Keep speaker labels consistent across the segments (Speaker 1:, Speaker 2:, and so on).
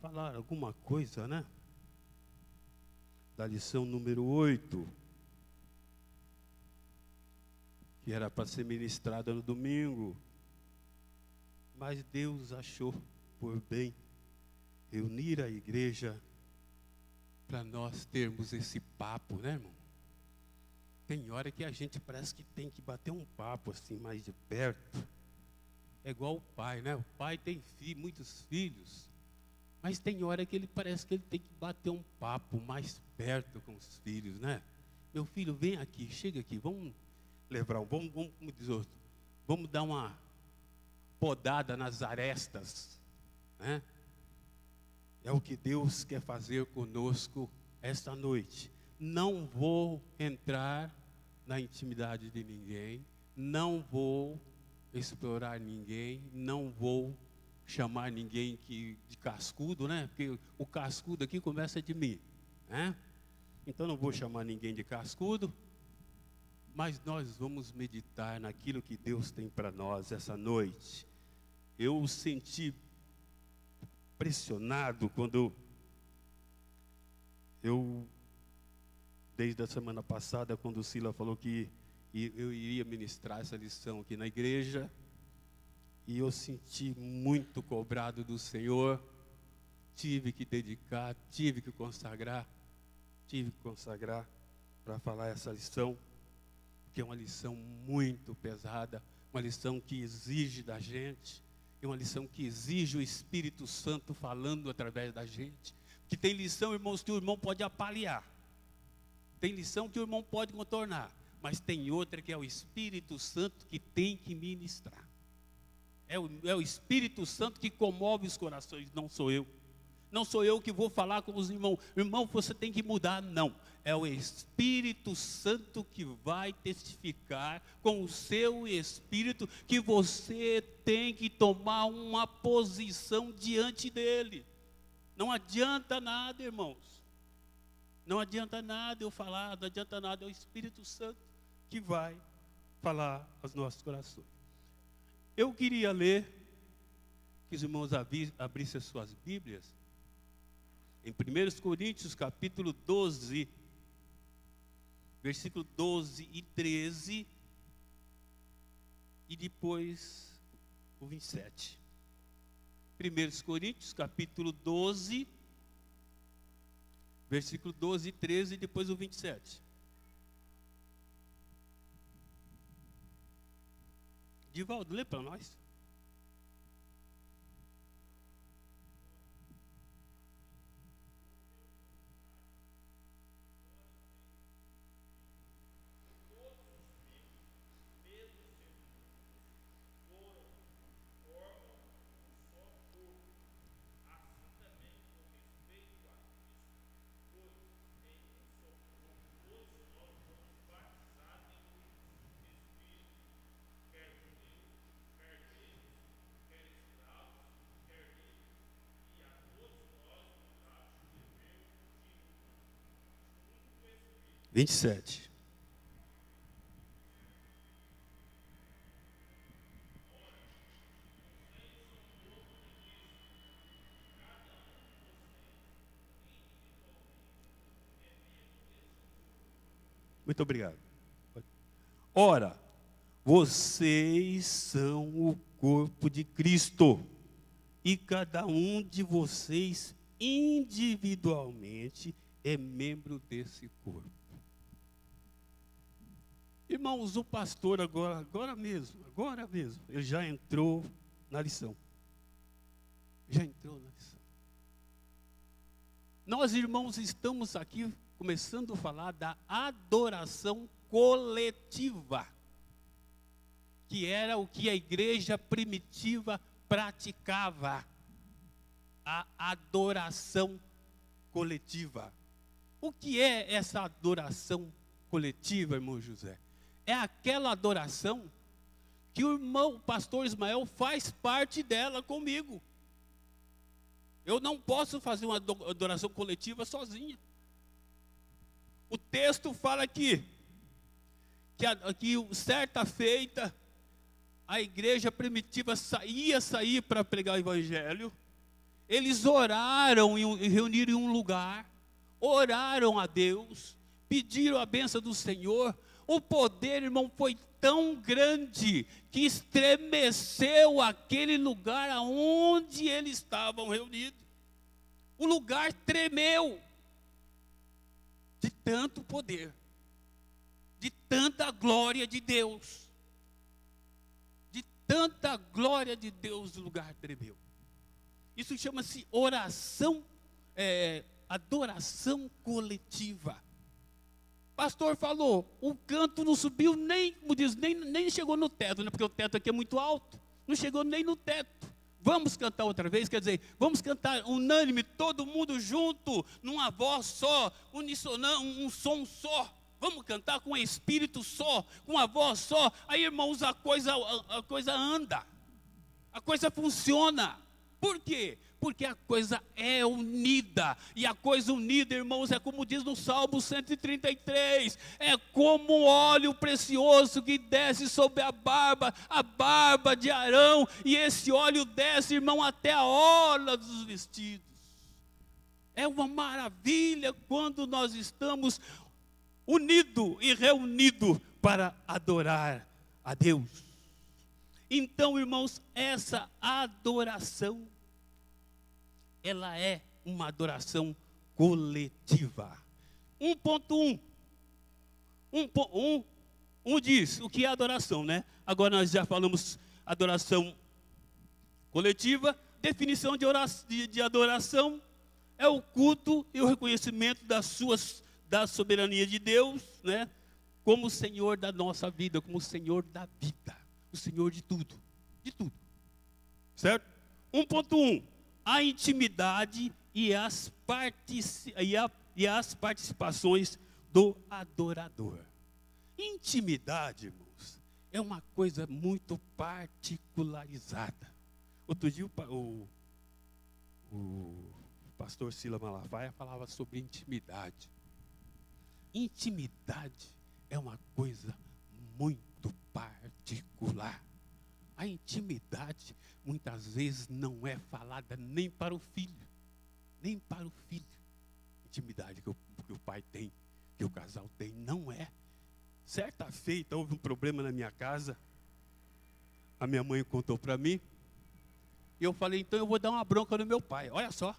Speaker 1: falar alguma coisa, né? Da lição número 8, que era para ser ministrada no domingo, mas Deus achou por bem reunir a igreja para nós termos esse papo, né, irmão? Tem hora que a gente parece que tem que bater um papo assim mais de perto. É igual o pai, né? O pai tem muitos filhos, mas tem hora que ele parece que ele tem que bater um papo mais perto com os filhos, né? Meu filho, vem aqui, chega aqui, vamos levar vamos como diz outro, vamos dar uma podada nas arestas, né? É o que Deus quer fazer conosco esta noite. Não vou entrar na intimidade de ninguém, não vou explorar ninguém, não vou chamar ninguém de cascudo, né? Porque o cascudo aqui começa de mim, né? Então não vou chamar ninguém de cascudo, mas nós vamos meditar naquilo que Deus tem para nós essa noite. Eu senti pressionado quando desde a semana passada, quando o Sila falou que eu iria ministrar essa lição aqui na igreja, e eu senti muito cobrado do Senhor, tive que dedicar, tive que consagrar para falar essa lição, que é uma lição muito pesada, uma lição que exige da gente, é uma lição que exige o Espírito Santo falando através da gente. Que tem lição, irmãos, que o irmão pode apaliar, tem lição que o irmão pode contornar, mas tem outra que é o Espírito Santo que tem que ministrar. É o Espírito Santo que comove os corações, não sou eu. Não sou eu que vou falar com os irmãos. Irmão, você tem que mudar, não. É o Espírito Santo que vai testificar com o seu Espírito que você tem que tomar uma posição diante dele. Não adianta nada, irmãos. Não adianta nada eu falar, não adianta nada, é o Espírito Santo que vai falar aos nossos corações. Eu queria ler, que os irmãos abrissem as suas Bíblias, em 1 Coríntios capítulo 12, versículo 12 e 13, e depois o 27. 1 Coríntios capítulo 12, versículo 12 e 13, e depois o 27. Divaldo, lê para nós. Vinte e sete. Muito obrigado. Ora, vocês são o corpo de Cristo, e cada um de vocês individualmente é membro desse corpo. Irmãos, o pastor agora mesmo, ele já entrou na lição. Nós, irmãos, estamos aqui começando a falar da adoração coletiva, que era o que a igreja primitiva praticava, a adoração coletiva. O que é essa adoração coletiva, irmão José? É aquela adoração que o pastor Ismael faz parte dela comigo. Eu não posso fazer uma adoração coletiva sozinha. O texto fala aqui que certa feita a igreja primitiva ia sair para pregar o evangelho, eles oraram e reuniram em um lugar, oraram a Deus, pediram a bênção do Senhor. O poder, irmão, foi tão grande que estremeceu aquele lugar aonde eles estavam reunidos. O lugar tremeu de tanto poder, de tanta glória de Deus. De tanta glória de Deus, o lugar tremeu. Isso chama-se oração, adoração coletiva. Pastor falou, o canto não subiu nem, como diz, nem chegou no teto, né? Porque o teto aqui é muito alto, não chegou nem no teto. Vamos cantar outra vez, quer dizer, vamos cantar unânime, todo mundo junto, numa voz só, unissonante, um som só. Vamos cantar com um espírito só, com uma voz só. Aí, irmãos, a coisa anda, a coisa funciona. Por quê? Porque a coisa é unida. E a coisa unida, irmãos, é como diz no Salmo 133. É como óleo precioso que desce sobre a barba de Arão. E esse óleo desce, irmão, até a orla dos vestidos. É uma maravilha quando nós estamos unidos e reunidos para adorar a Deus. Então, irmãos, essa adoração, ela é uma adoração coletiva. 1.1 diz o que é adoração, né? Agora nós já falamos adoração coletiva. Definição de adoração é o culto e o reconhecimento da soberania de Deus, né? Como Senhor da nossa vida, como Senhor da vida, o Senhor de tudo, certo? 1.1, a intimidade e as participações do adorador. Intimidade, irmãos, é uma coisa muito particularizada. Outro dia o pastor Silas Malafaia falava sobre intimidade. Intimidade é uma coisa muito particular. A intimidade, muitas vezes, não é falada nem para o filho. Nem para o filho. Intimidade que o pai tem, que o casal tem, não é. Certa feita, houve um problema na minha casa. A minha mãe contou para mim. E eu falei, então eu vou dar uma bronca no meu pai. Olha só.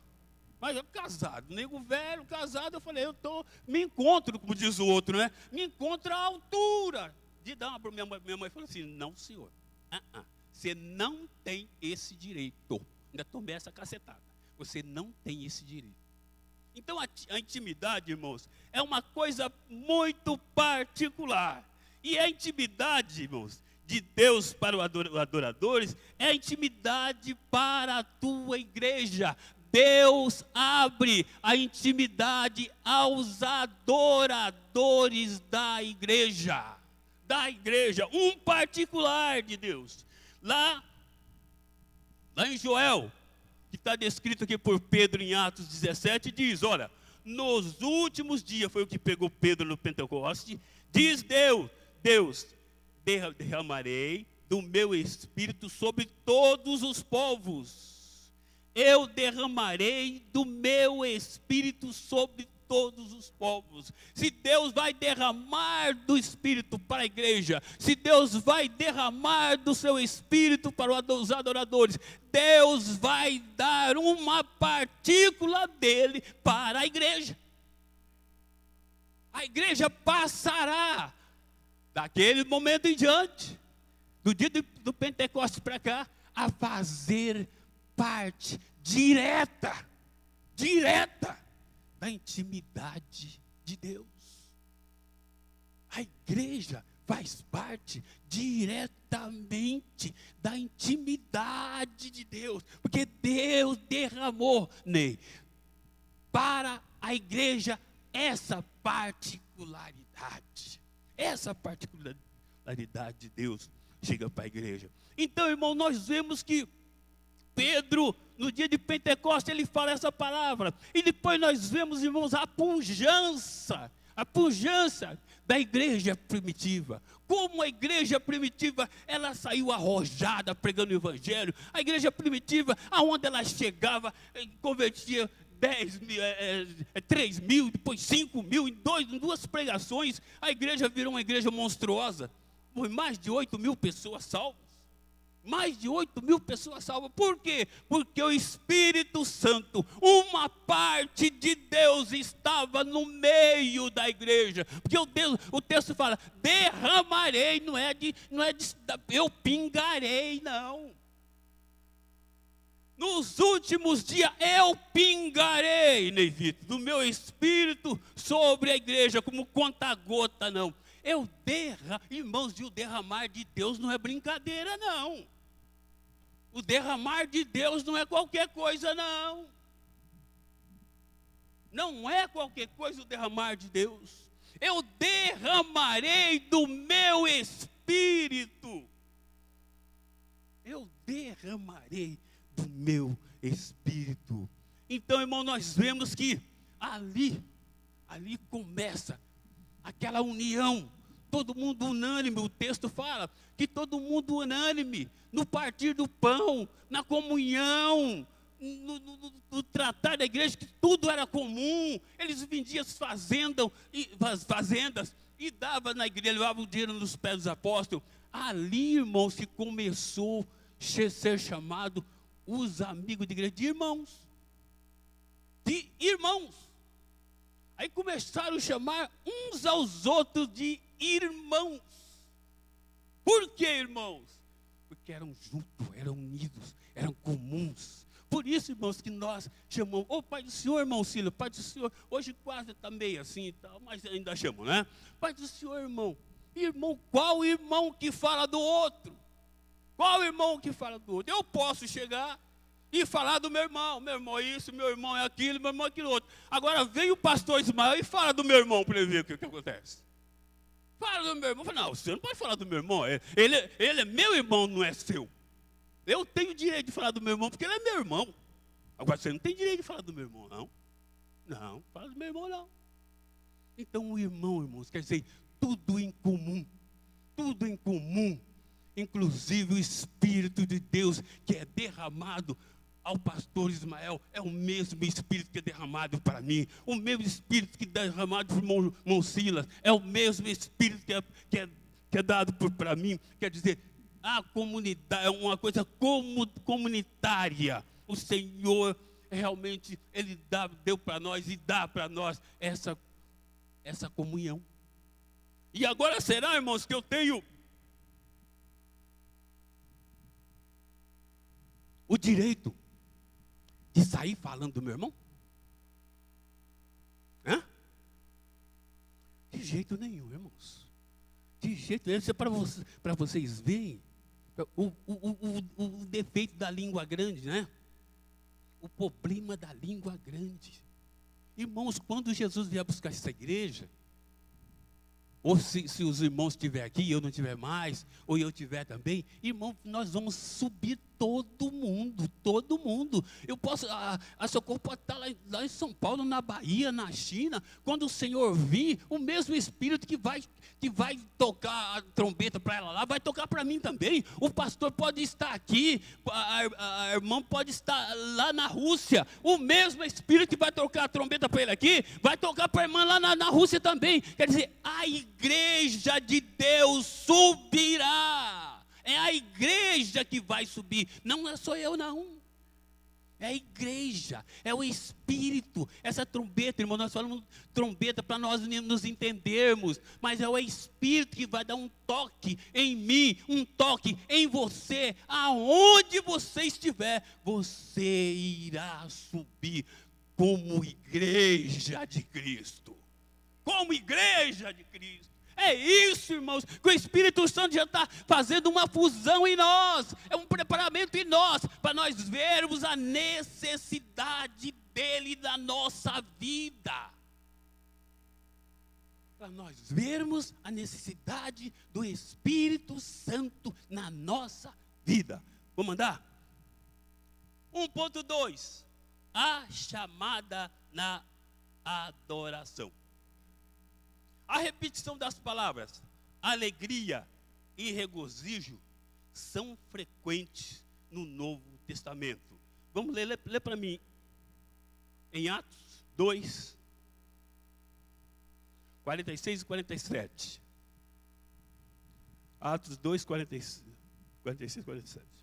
Speaker 1: Mas eu casado, nego velho, casado, eu falei, me encontro, como diz o outro, né? Me encontro à altura de dar uma bronca. Minha mãe falou assim, não, senhor. Você não tem esse direito. Ainda tomei essa cacetada. Você não tem esse direito. Então a intimidade, irmãos, é uma coisa muito particular. E a intimidade, irmãos, de Deus para os adoradores é a intimidade para a tua igreja. Deus abre a intimidade aos adoradores da igreja. Um particular de Deus. Lá em Joel, que está descrito aqui por Pedro em Atos 17, diz, olha, nos últimos dias, foi o que pegou Pedro no Pentecoste, diz Deus, derramarei do meu espírito sobre todos os povos. Eu derramarei do meu espírito sobre todos os povos. Se Deus vai derramar do espírito para a igreja, se Deus vai derramar do seu espírito para os adoradores, Deus vai dar uma partícula dele para a igreja. A igreja passará daquele momento em diante, do dia do Pentecostes para cá, a fazer parte direta da intimidade de Deus. A igreja faz parte diretamente da intimidade de Deus, porque Deus derramou para a igreja essa particularidade. Essa particularidade de Deus chega para a igreja. Então, irmão, nós vemos que Pedro, no dia de Pentecostes, ele fala essa palavra. E depois nós vemos, irmãos, a pujança da igreja primitiva. Como a igreja primitiva, ela saiu arrojada pregando o evangelho. A igreja primitiva, aonde ela chegava, convertia 3 mil, depois 5 mil, em duas pregações, a igreja virou uma igreja monstruosa. Foi mais de 8 mil pessoas salvas. Mais de 8 mil pessoas salvas. Por quê? Porque o Espírito Santo, uma parte de Deus, estava no meio da igreja. Porque o texto fala, derramarei, não é de eu pingarei, não. Nos últimos dias eu pingarei, Neivito, do meu Espírito sobre a igreja, como conta-gota, não. Irmãos, e o derramar de Deus não é brincadeira, não. O derramar de Deus não é qualquer coisa, não. Não é qualquer coisa o derramar de Deus. Eu derramarei do meu Espírito. Eu derramarei do meu Espírito. Então, irmão, nós vemos que ali começa aquela união. Todo mundo unânime, o texto fala que todo mundo unânime, no partir do pão, na comunhão, no tratar da igreja, que tudo era comum. Eles vendiam as fazendas e davam na igreja, levavam o dinheiro nos pés dos apóstolos. Ali, irmãos, que começou a ser chamado os amigos de igreja, de irmãos. De irmãos. Aí começaram a chamar uns aos outros de irmãos. Por que irmãos? Porque eram juntos, eram unidos, eram comuns. Por isso, irmãos, que nós chamamos, Pai do Senhor, irmão Cílio, Pai do Senhor, hoje quase está meio assim e tal, mas ainda chamam, né? Pai do Senhor, irmão. Irmão, qual irmão que fala do outro? Qual irmão que fala do outro? Eu posso chegar e falar do meu irmão é isso, meu irmão é aquilo, meu irmão é aquilo outro. Agora vem o pastor Ismael e fala do meu irmão para ele ver o que acontece. Fala do meu irmão. Fala, não, você não pode falar do meu irmão. Ele é meu irmão, não é seu. Eu tenho direito de falar do meu irmão porque ele é meu irmão. Agora você não tem direito de falar do meu irmão, não. Não, fala do meu irmão, não. Então o irmão, irmãos, quer dizer, tudo em comum. Tudo em comum. Inclusive o Espírito de Deus que é derramado ao pastor Ismael, é o mesmo Espírito que é derramado para mim, o mesmo Espírito que é derramado para o irmão Silas, é o mesmo Espírito que é dado para mim. Quer dizer, a comunidade é uma coisa comunitária. O Senhor realmente, Ele deu para nós e dá para nós essa comunhão. E agora será, irmãos, que eu tenho o direito de sair falando do meu irmão? Hã? De jeito nenhum, irmãos. De jeito nenhum. Isso é para vocês verem o defeito da língua grande, né? O problema da língua grande. Irmãos, quando Jesus vier buscar essa igreja, ou se os irmãos estiverem aqui e eu não estiver mais, ou eu estiver também, irmão, nós vamos subir todo mundo. Eu posso, a Socorro pode estar lá em São Paulo, na Bahia, na China. Quando o Senhor vir, o mesmo Espírito que vai tocar a trombeta para ela lá, vai tocar para mim também. O pastor pode estar aqui, a irmã pode estar lá na Rússia. O mesmo Espírito que vai tocar a trombeta para ele aqui, vai tocar para a irmã lá na Rússia também. Quer dizer, a igreja de Deus subirá. É a igreja que vai subir. Não sou eu, não. É a igreja, é o Espírito. Essa trombeta, irmão, nós falamos trombeta para nós nos entendermos. Mas é o Espírito que vai dar um toque em mim, um toque em você. Aonde você estiver, você irá subir como igreja de Cristo. Como igreja de Cristo. É isso, irmãos, que o Espírito Santo já está fazendo uma fusão em nós, é um preparamento em nós, para nós vermos a necessidade dele na nossa vida. Para nós vermos a necessidade do Espírito Santo na nossa vida. Vamos andar? 1.2, a chamada na adoração. A repetição das palavras alegria e regozijo são frequentes no Novo Testamento. Vamos ler para mim. Em Atos 2, 46 e 47. Atos 2, 46 e 47.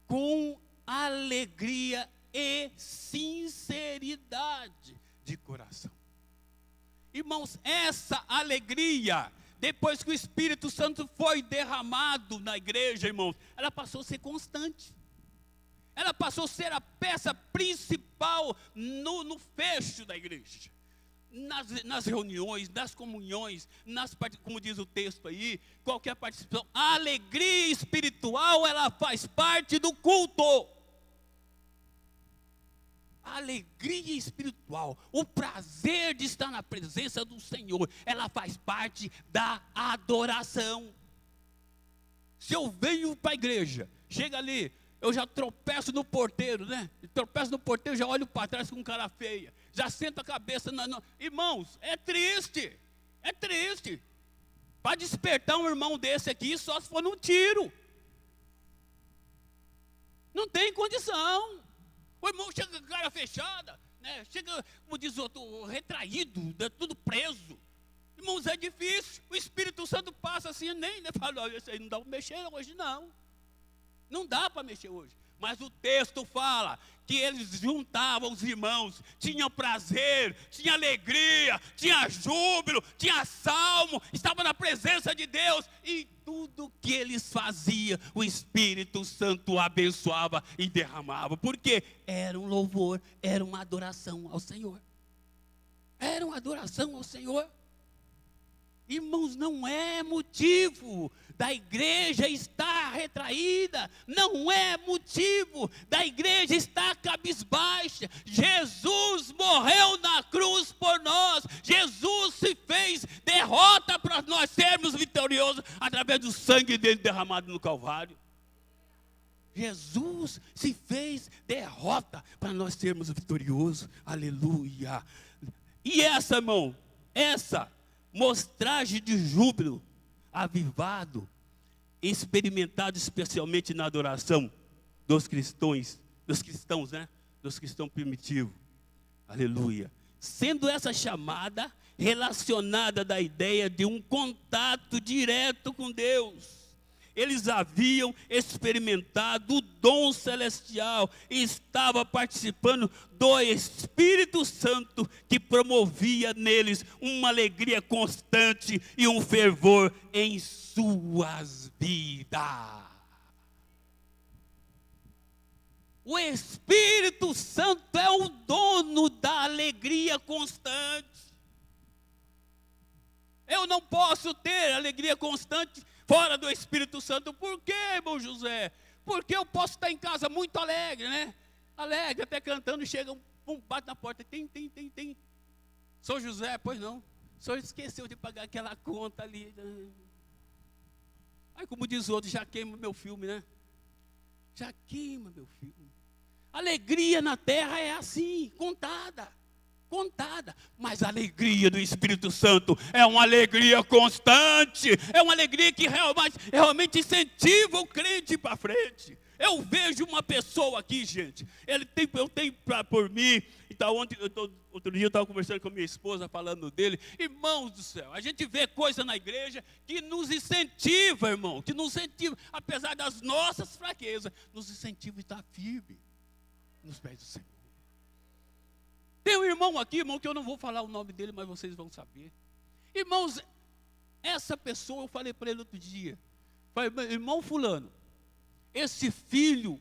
Speaker 1: Com alegria e sinceridade de coração. Irmãos, essa alegria, depois que o Espírito Santo foi derramado na igreja, irmãos, ela passou a ser constante. Ela passou a ser a peça principal no fecho da igreja. Nas reuniões, nas comunhões, como diz o texto aí, qualquer participação, a alegria espiritual, ela faz parte do culto. A alegria espiritual, o prazer de estar na presença do Senhor, ela faz parte da adoração. Se eu venho para a igreja, chega ali, eu já tropeço no porteiro, né? Tropeço no porteiro, já olho para trás com cara feia. Já sento a cabeça Irmãos, é triste. É triste. Para despertar um irmão desse aqui, só se for num tiro. Não tem condição. O irmão chega com a cara fechada, né? Chega, como diz o outro, retraído, tudo preso. Irmãos, é difícil. O Espírito Santo passa assim, nem fala, isso aí não dá para mexer hoje, não. Não dá para mexer hoje. Mas o texto fala que eles juntavam os irmãos, tinham prazer, tinha alegria, tinha júbilo, tinha salmo, estavam na presença de Deus. E tudo que eles faziam, o Espírito Santo abençoava e derramava. Porque era um louvor, era uma adoração ao Senhor. Era uma adoração ao Senhor. Irmãos, não é motivo da igreja estar retraída, não é motivo da igreja estar cabisbaixa. Jesus morreu na cruz por nós, Jesus se fez derrota para nós sermos vitoriosos através do sangue dele derramado no Calvário. Jesus se fez derrota para nós sermos vitoriosos, aleluia. E essa, irmão, mostragem de júbilo avivado, experimentado especialmente na adoração dos cristãos, né? Dos cristãos primitivos. Aleluia. Sendo essa chamada relacionada da ideia de um contato direto com Deus. Eles haviam experimentado o dom celestial e estavam participando do Espírito Santo que promovia neles uma alegria constante e um fervor em suas vidas. O Espírito Santo é o dono da alegria constante. Eu não posso ter alegria constante fora do Espírito Santo. Por quê, irmão José? Porque eu posso estar em casa muito alegre, né? Alegre, até cantando, chega bate na porta, tem. Sou José, pois não. O senhor esqueceu de pagar aquela conta ali. Aí, como diz o outro, já queima meu filme, né? Já queima meu filme. Alegria na terra é assim, contada. Mas a alegria do Espírito Santo é uma alegria constante, é uma alegria que realmente incentiva o crente para frente. Eu vejo uma pessoa aqui, gente, eu tenho por mim, então, outro dia eu estava conversando com a minha esposa, falando dele. Irmãos do céu, a gente vê coisa na igreja que nos incentiva, irmão, que nos incentiva, apesar das nossas fraquezas, nos incentiva a estar firme nos pés do Senhor. Tem um irmão aqui, irmão, que eu não vou falar o nome dele, mas vocês vão saber. Irmãos, essa pessoa, eu falei para ele outro dia, falei, irmão fulano, esse filho,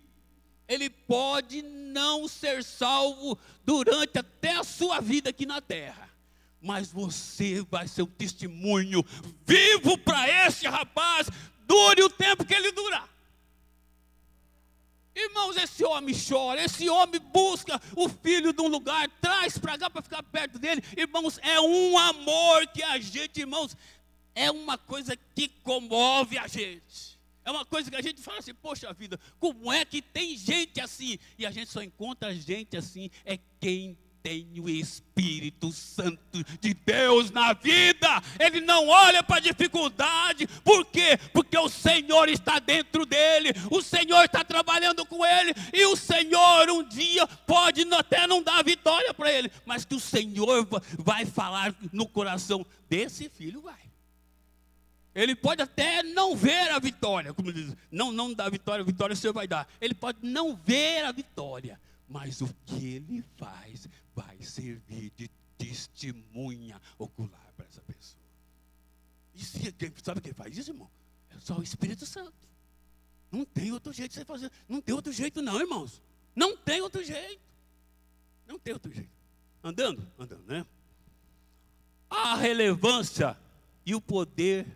Speaker 1: ele pode não ser salvo durante até a sua vida aqui na terra, mas você vai ser um testemunho vivo para esse rapaz, dure o tempo que ele durar. Irmãos, esse homem chora, esse homem busca o filho de um lugar, traz para cá para ficar perto dele. Irmãos, é um amor que a gente, irmãos, é uma coisa que comove a gente. É uma coisa que a gente fala assim, poxa vida, como é que tem gente assim? E a gente só encontra gente assim, é quem tem o Espírito Santo de Deus na vida. Ele não olha para a dificuldade. Por quê? Porque o Senhor está dentro dele, o Senhor está trabalhando com ele, e o Senhor um dia pode até não dar vitória para ele, mas que o Senhor vai falar no coração desse filho, vai. Ele pode até não ver a vitória, como diz, não dá vitória, vitória o Senhor vai dar. Ele pode não ver a vitória, mas o que ele faz vai servir de testemunha ocular para essa pessoa. E sabe quem faz isso, irmão? É só o Espírito Santo. Não tem outro jeito de você fazer. Não tem outro jeito não, irmãos. Não tem outro jeito. Não tem outro jeito. Andando, né? A relevância e o poder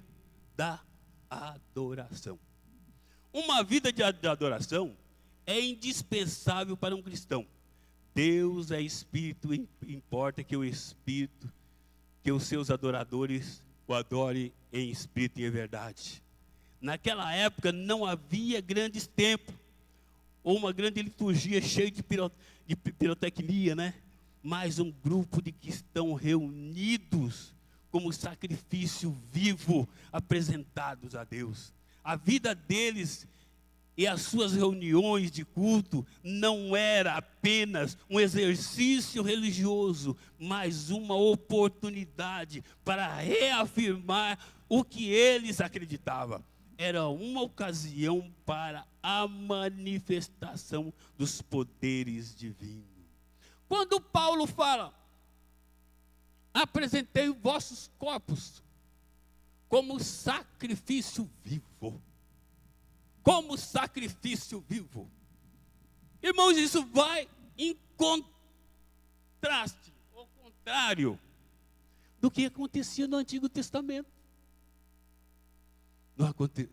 Speaker 1: da adoração. Uma vida de adoração é indispensável para um cristão. Deus é Espírito, importa que o Espírito, que os seus adoradores o adorem em espírito e em verdade. Naquela época não havia grandes templos, ou uma grande liturgia cheia de pirotecnia, né? Mas um grupo de que estão reunidos como sacrifício vivo apresentados a Deus. A vida deles e as suas reuniões de culto não era apenas um exercício religioso, mas uma oportunidade para reafirmar o que eles acreditavam. Era uma ocasião para a manifestação dos poderes divinos. Quando Paulo fala, apresentei os vossos corpos como sacrifício vivo. Como sacrifício vivo. Irmãos, isso vai em contraste, ao contrário do que acontecia no Antigo Testamento.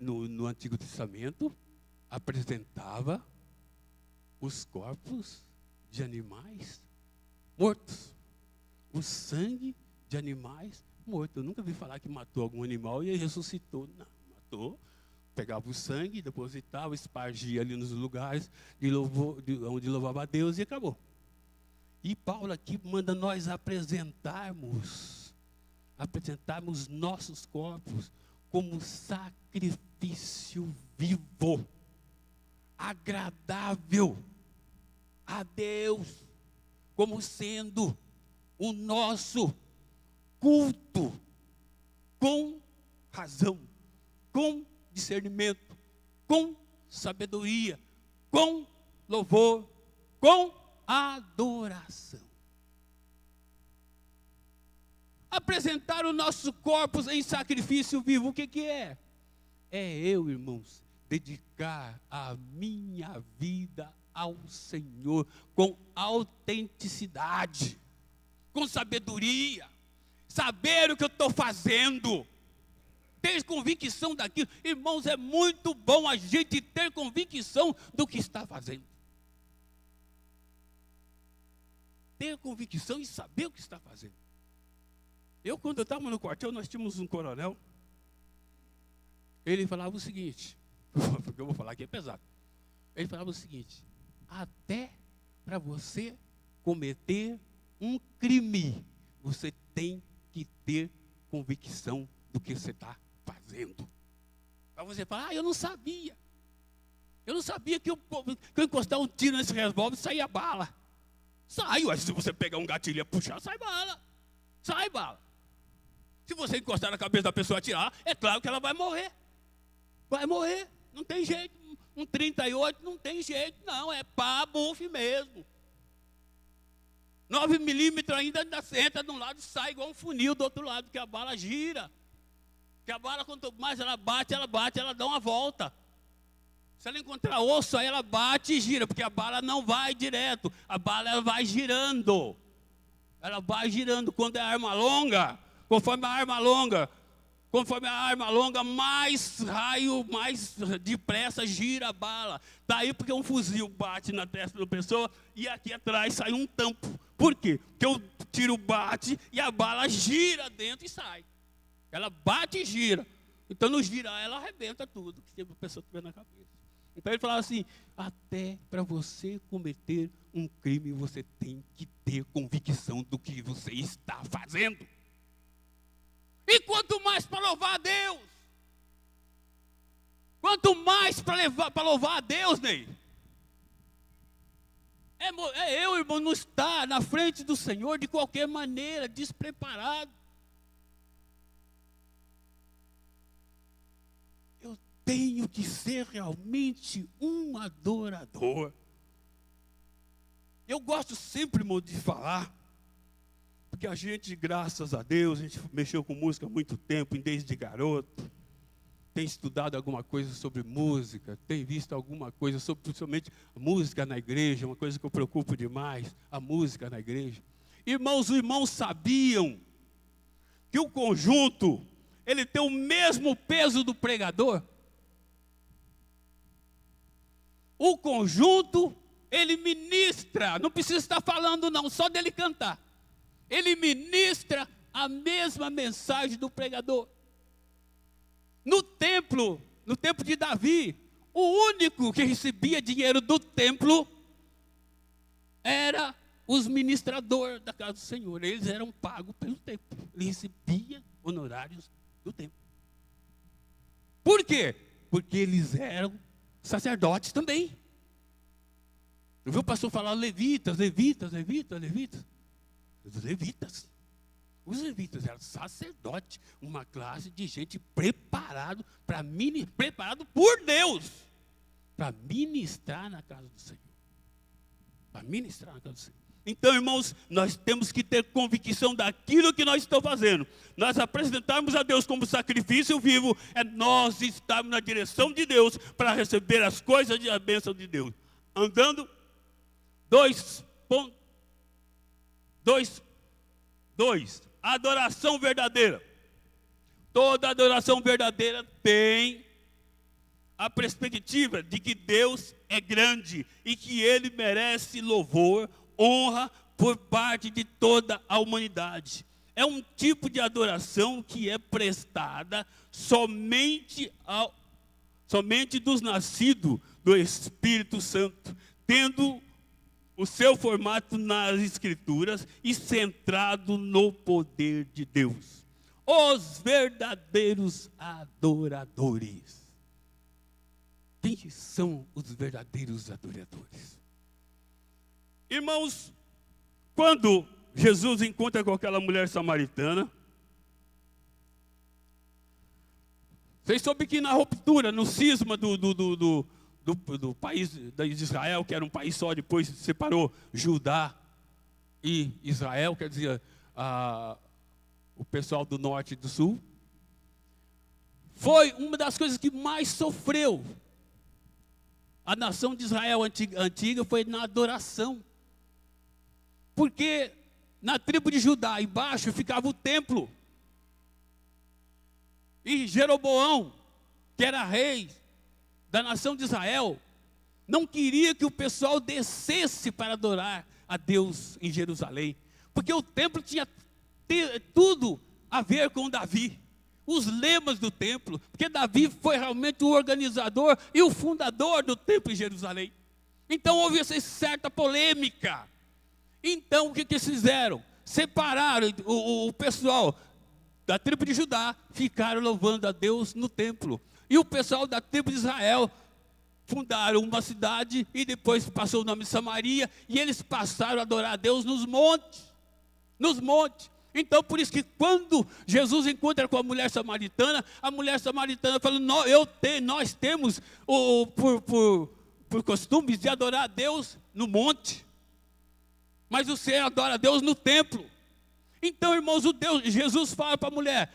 Speaker 1: No Antigo Testamento, apresentava os corpos de animais mortos. O sangue de animais mortos. Eu nunca vi falar que matou algum animal e ressuscitou. Não, matou. Pegava o sangue, depositava, espargia ali nos lugares onde louvava a Deus e acabou. E Paulo aqui manda nós apresentarmos nossos corpos como sacrifício vivo, agradável a Deus, como sendo o nosso culto, com razão, com discernimento, com sabedoria, com louvor, com adoração. Apresentar os nossos corpos em sacrifício vivo, o que é? É eu, irmãos, dedicar a minha vida ao Senhor com autenticidade, com sabedoria, saber o que eu estou fazendo, ter convicção daquilo. Irmãos, é muito bom a gente ter convicção do que está fazendo. Ter convicção e saber o que está fazendo. Quando eu estava no quartel, nós tínhamos um coronel. Ele falava o seguinte, porque eu vou falar aqui é pesado. Ele falava o seguinte: até para você cometer um crime, você tem que ter convicção do que você está fazendo. Para você falar, eu não sabia. Eu não sabia que eu encostar um tiro nesse revólver saía bala. Sai, se você pegar um gatilho e puxar, sai bala. Sai bala. Se você encostar na cabeça da pessoa e atirar, é claro que ela vai morrer. Vai morrer, não tem jeito. Um 38 não tem jeito, não. É pá, bufe mesmo. 9 milímetros ainda entra de um lado e sai igual um funil do outro lado, que a bala gira. Que a bala, quanto mais ela bate, ela dá uma volta. Se ela encontrar osso, aí ela bate e gira, porque a bala não vai direto. A bala ela vai girando. Ela vai girando. Quando é arma longa, conforme a arma longa, mais raio, mais depressa gira a bala. Daí porque um fuzil bate na testa da pessoa e aqui atrás sai um tampo. Por quê? Porque o tiro bate e a bala gira dentro e sai. Ela bate e gira. Então no girar ela arrebenta tudo que a pessoa tiver na cabeça. Então ele falava assim, até para você cometer um crime, você tem que ter convicção do que você está fazendo. E quanto mais para louvar a Deus. Quanto mais para louvar a Deus, Ney. Eu, irmão, não estar na frente do Senhor de qualquer maneira, despreparado. Eu tenho que ser realmente um adorador. Eu gosto sempre, irmão, de falar, porque a gente, graças a Deus, a gente mexeu com música há muito tempo, desde garoto, tem estudado alguma coisa sobre música, tem visto alguma coisa sobre, principalmente, a música na igreja, uma coisa que eu preocupo demais, a música na igreja. Irmãos, os irmãos sabiam que o conjunto, ele tem o mesmo peso do pregador? O conjunto, ele ministra, não precisa estar falando não, só dele cantar. Ele ministra a mesma mensagem do pregador. No templo de Davi, o único que recebia dinheiro do templo era os ministradores da casa do Senhor. Eles eram pagos pelo templo. Eles recebiam honorários do templo. Por quê? Porque eles eram sacerdotes também. Eu vi o pastor falar levitas. Os levitas eram sacerdotes, uma classe de gente preparado por Deus para ministrar na casa do Senhor. Então, irmãos, nós temos que ter convicção daquilo que nós estamos fazendo. Nós apresentarmos a Deus como sacrifício vivo, é nós estarmos na direção de Deus para receber as coisas e a bênção de Deus. Andando, 2. Adoração verdadeira. Toda adoração verdadeira tem a perspectiva de que Deus é grande e que Ele merece louvor, honra por parte de toda a humanidade. É um tipo de adoração que é prestada somente dos nascidos do Espírito Santo, tendo o seu formato nas Escrituras e centrado no poder de Deus. Os verdadeiros adoradores. Quem são os verdadeiros adoradores? Irmãos, quando Jesus encontra com aquela mulher samaritana, vocês soubem que na ruptura, no cisma do país de Israel, que era um país só, depois se separou Judá e Israel, quer dizer, o pessoal do norte e do sul, foi uma das coisas que mais sofreu a nação de Israel antiga foi na adoração. Porque na tribo de Judá, embaixo, ficava o templo. E Jeroboão, que era rei da nação de Israel, não queria que o pessoal descesse para adorar a Deus em Jerusalém. Porque o templo tinha tudo a ver com Davi. Os lemas do templo, porque Davi foi realmente o organizador e o fundador do templo em Jerusalém. Então houve essa certa polêmica. Então o que eles fizeram? Separaram o pessoal da tribo de Judá, ficaram louvando a Deus no templo. E o pessoal da tribo de Israel fundaram uma cidade e depois passou o nome de Samaria, e eles passaram a adorar a Deus nos montes. Então, por isso que quando Jesus encontra com a mulher samaritana fala, nós temos por costumes de adorar a Deus no monte, mas você adora a Deus no templo. Então, irmãos, Jesus fala para a mulher,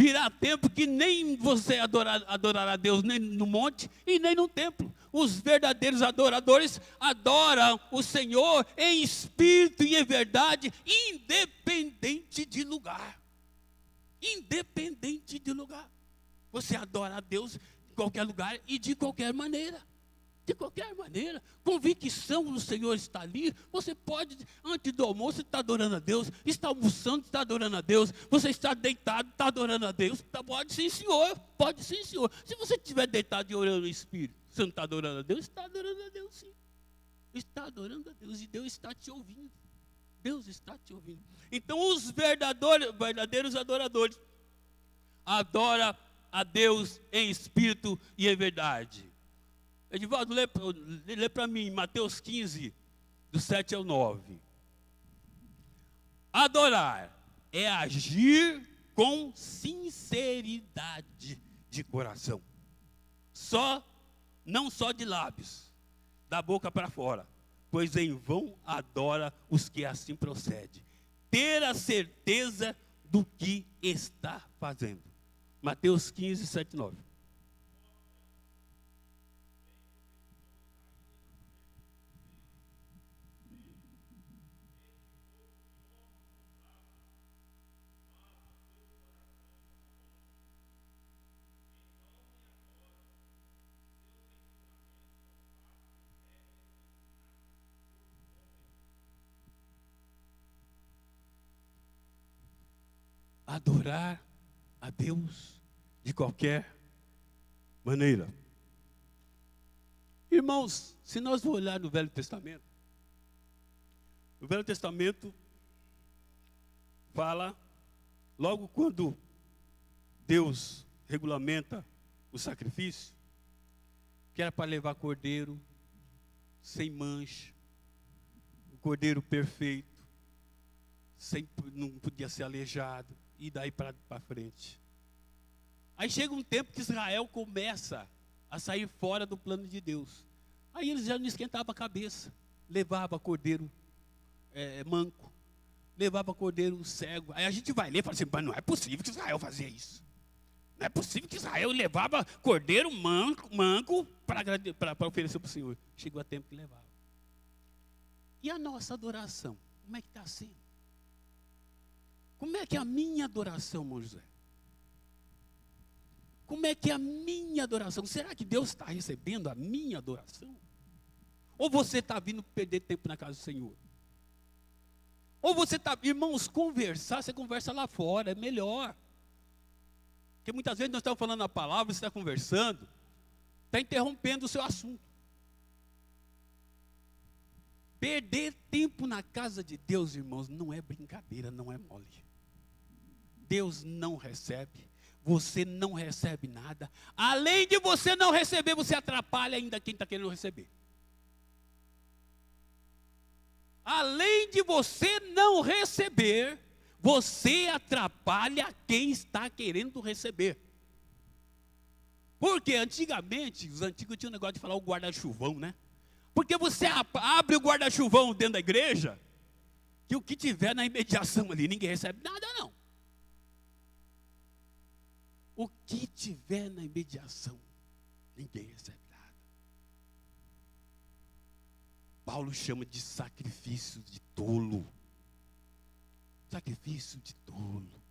Speaker 1: Virá tempo que nem você adorará a Deus nem no monte e nem no templo. Os verdadeiros adoradores adoram o Senhor em espírito e em verdade, independente de lugar. Independente de lugar. Você adora a Deus em qualquer lugar e de qualquer maneira. De qualquer maneira, convicção no Senhor está ali. Você pode, antes do almoço, estar adorando a Deus. Está almoçando, está adorando a Deus. Você está deitado, está adorando a Deus. Pode sim, Senhor. Pode sim, Senhor. Se você estiver deitado e orando no Espírito, você não está adorando a Deus? Está adorando a Deus, sim. Está adorando a Deus e Deus está te ouvindo. Deus está te ouvindo. Então, os verdadeiros adoradores adoram a Deus em espírito e em verdade. Edivaldo, lê para mim, Mateus 15, do 7 ao 9. Adorar é agir com sinceridade de coração. Não só de lábios, da boca para fora. Pois em vão adora os que assim procedem. Ter a certeza do que está fazendo. Mateus 15, 7 e 9. Adorar a Deus de qualquer maneira. Irmãos, se nós for olhar no Velho Testamento, o Velho Testamento fala, logo quando Deus regulamenta o sacrifício, que era para levar cordeiro sem mancha, o cordeiro perfeito, não podia ser aleijado, e daí para frente. Aí chega um tempo que Israel começa a sair fora do plano de Deus. Aí eles já não esquentavam a cabeça. Levava cordeiro manco, levava cordeiro cego. Aí a gente vai ler e fala assim, mas não é possível que Israel fazia isso. Não é possível que Israel levava cordeiro manco para oferecer para o Senhor. Chegou a tempo que levava. E a nossa adoração? Como é que está sendo? Como é que é a minha adoração, irmão José? Como é que é a minha adoração? Será que Deus está recebendo a minha adoração? Ou você está vindo perder tempo na casa do Senhor? Ou você está, irmãos, conversar, você conversa lá fora, é melhor. Porque muitas vezes nós estamos falando a palavra, você está conversando, está interrompendo o seu assunto. Perder tempo na casa de Deus, irmãos, não é brincadeira, não é mole. Deus não recebe, você não recebe nada. Além de você não receber, você atrapalha ainda quem está querendo receber. Além de você não receber, você atrapalha quem está querendo receber. Porque antigamente, os antigos tinham um negócio de falar o guarda-chuvão, né? Porque você abre o guarda-chuvão dentro da igreja, que o que tiver na imediação ali, ninguém recebe nada não. O que tiver na imediação, ninguém recebe nada. Paulo chama de sacrifício de tolo. Sacrifício de tolo.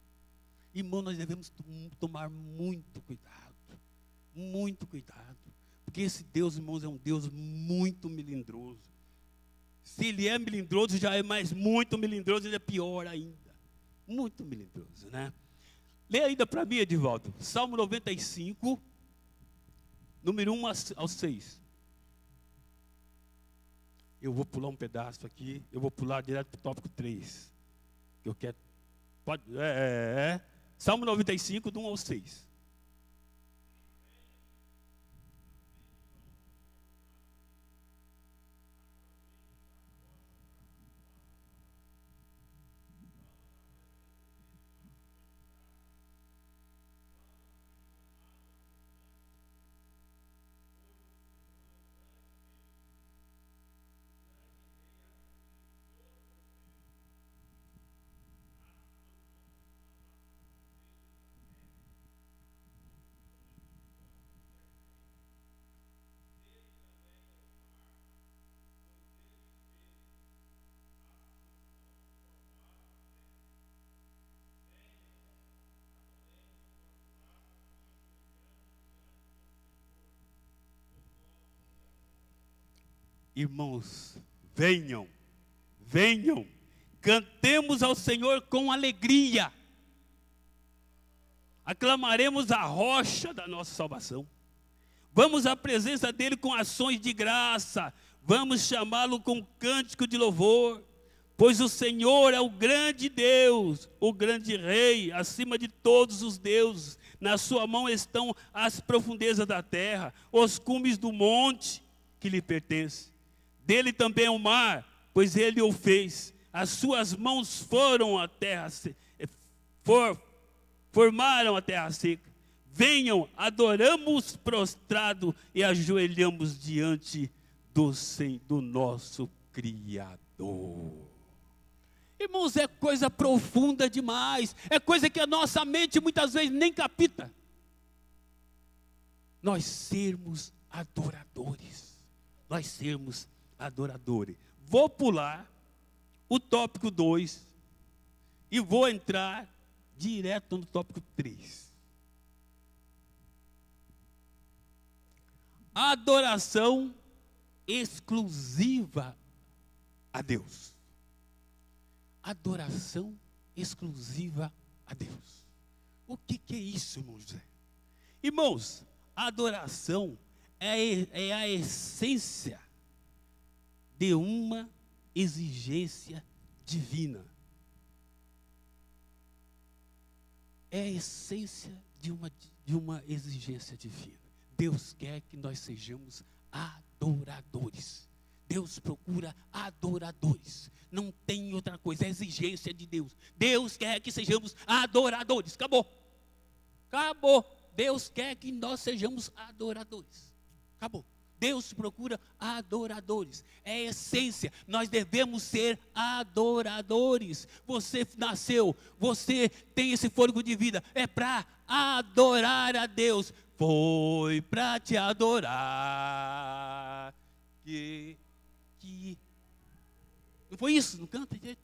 Speaker 1: Irmão, nós devemos tomar muito cuidado. Muito cuidado. Porque esse Deus, irmãos, é um Deus muito melindroso. Se ele é melindroso, já é mais muito melindroso, ele é pior ainda. Muito melindroso, né? Lê ainda para mim, Edivaldo, Salmo 95, número 1 ao 6. Eu vou pular um pedaço aqui, eu vou pular direto para o tópico 3. Que eu quero. Pode, Salmo 95, do 1 ao 6. Irmãos, venham, venham, cantemos ao Senhor com alegria, aclamaremos a rocha da nossa salvação, vamos à presença dele com ações de graça, vamos chamá-lo com cântico de louvor, pois o Senhor é o grande Deus, o grande Rei, acima de todos os deuses. Na sua mão estão as profundezas da terra, os cumes do monte que lhe pertence. Dele também é o mar, pois ele o fez. As suas mãos formaram a terra seca. Venham, adoramos prostrado e ajoelhamos diante do nosso Criador. Irmãos, é coisa profunda demais, é coisa que a nossa mente muitas vezes nem capta. Nós sermos adoradores, Vou pular o tópico 2 e vou entrar direto no tópico 3. Adoração exclusiva a Deus. Adoração exclusiva a Deus. O que é isso, irmão José? Irmãos, a adoração é a essência de uma exigência divina. É a essência de uma exigência divina. Deus quer que nós sejamos adoradores. Deus procura adoradores. Não tem outra coisa, é a exigência de Deus. Deus quer que sejamos adoradores. Acabou. Deus quer que nós sejamos adoradores. Acabou. Deus procura adoradores. É a essência. Nós devemos ser adoradores. Você nasceu, você tem esse fôlego de vida. É para adorar a Deus. Foi para te adorar que não foi isso? Não canta, gente?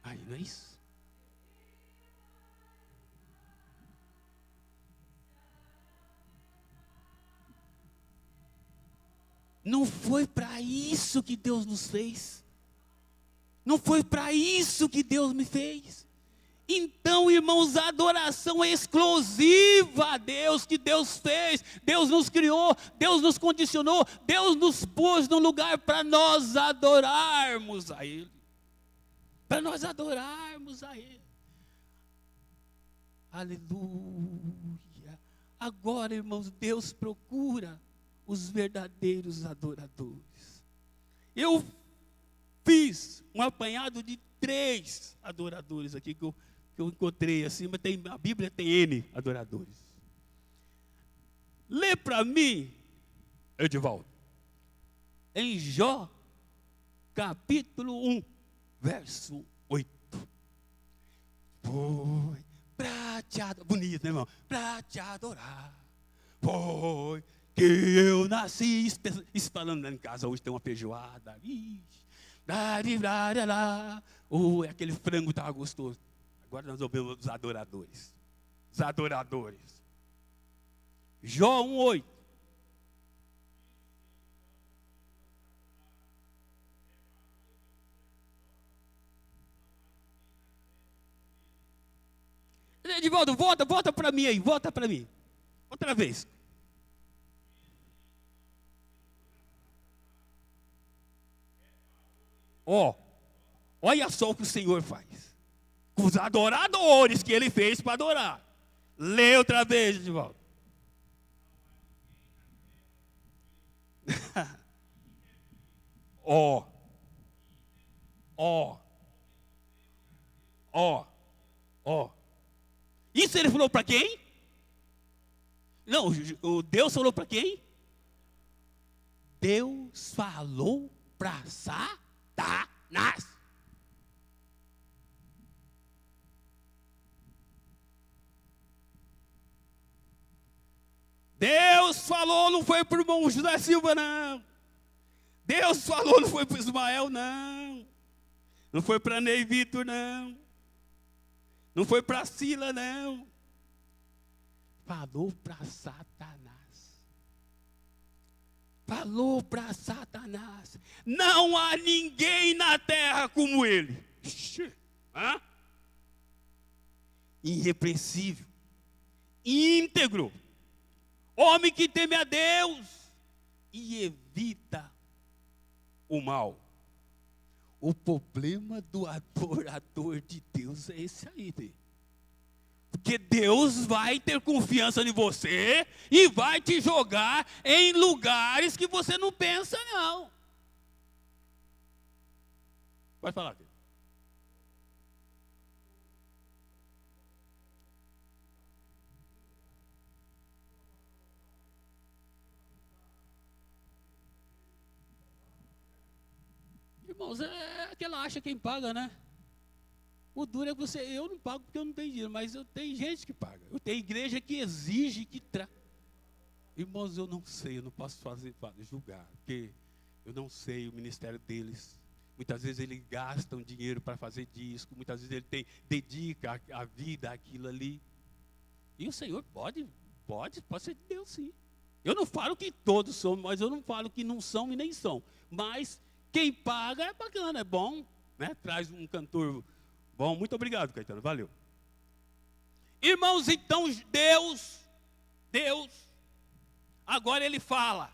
Speaker 1: Aí, não é isso? Não foi para isso que Deus nos fez. Não foi para isso que Deus me fez. Então, irmãos, a adoração é exclusiva a Deus, que Deus fez. Deus nos criou, Deus nos condicionou, Deus nos pôs num lugar para nós adorarmos a Ele. Para nós adorarmos a Ele. Aleluia. Agora, irmãos, Deus procura os verdadeiros adoradores. Eu fiz um apanhado de 3 adoradores aqui que eu encontrei assim, mas a Bíblia tem N adoradores. Lê para mim, Edivaldo, em Jó, capítulo 1, verso 8. Foi para te adorar, bonito, né, irmão? Para te adorar, foi que eu nasci, falando lá em casa, hoje tem uma feijoada, aquele frango estava gostoso. Agora nós ouvimos os adoradores. Os adoradores. Jó 1:8. Edivaldo, volta para mim aí, volta para mim. Outra vez. Olha só o que o Senhor faz. Com os adoradores que Ele fez para adorar. Lê outra vez, Edivaldo. Isso Ele falou para quem? Não, o Deus falou para quem? Deus falou para Satanás. Deus falou, não foi para o irmão José Silva, não. Deus falou, não foi para Ismael, não. Não foi para Ney Vitor, não. Não foi para Sila, não. Falou para Satanás. Falou para Satanás. Não há ninguém na terra como ele. Hã? Irrepreensível, íntegro, homem que teme a Deus e evita o mal. O problema do adorador de Deus é esse aí, né? Porque Deus vai ter confiança em você e vai te jogar em lugares que você não pensa, não. Pode falar, querido. Irmãos, é aquela acha quem paga, né? O duro é que eu não pago porque eu não tenho dinheiro, mas tenho gente que paga. Eu tenho igreja que exige que Irmãos, eu não sei, eu não posso julgar, porque eu não sei o ministério deles. Muitas vezes eles gastam dinheiro para fazer disco, muitas vezes ele dedica a vida àquilo ali. E o Senhor pode ser de Deus, sim. Eu não falo que todos são, mas eu não falo que não são e nem são. Mas quem paga é bacana, é bom, né? Traz um cantor bom. Muito obrigado, Caetano, valeu. Irmãos, então Deus, agora ele fala: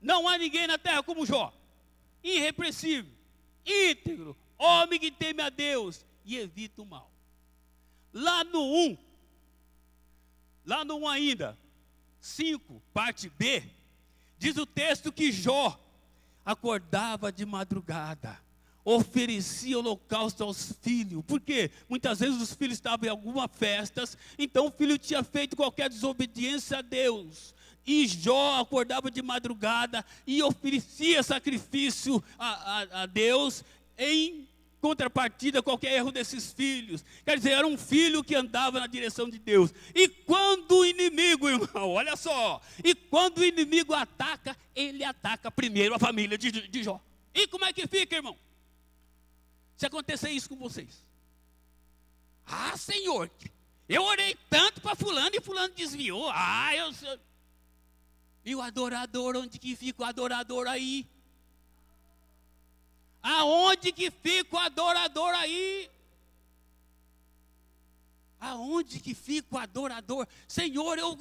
Speaker 1: não há ninguém na terra como Jó, irrepreensível, íntegro, homem que teme a Deus e evita o mal. Lá no 1 ainda, 5, parte B, diz o texto que Jó acordava de madrugada, oferecia holocausto aos filhos. Por quê? Muitas vezes os filhos estavam em alguma festa, então o filho tinha feito qualquer desobediência a Deus. E Jó acordava de madrugada e oferecia sacrifício a Deus em contrapartida qualquer erro desses filhos. Quer dizer, era um filho que andava na direção de Deus. E quando o inimigo, irmão, olha só, e quando o inimigo ataca, ele ataca primeiro a família de Jó. E como é que fica, irmão? Se acontecer isso com vocês: ah, Senhor, eu orei tanto para fulano e fulano desviou. E o adorador, onde que fica o adorador aí? Aonde que fica o adorador aí? Aonde que fica o adorador? Senhor, eu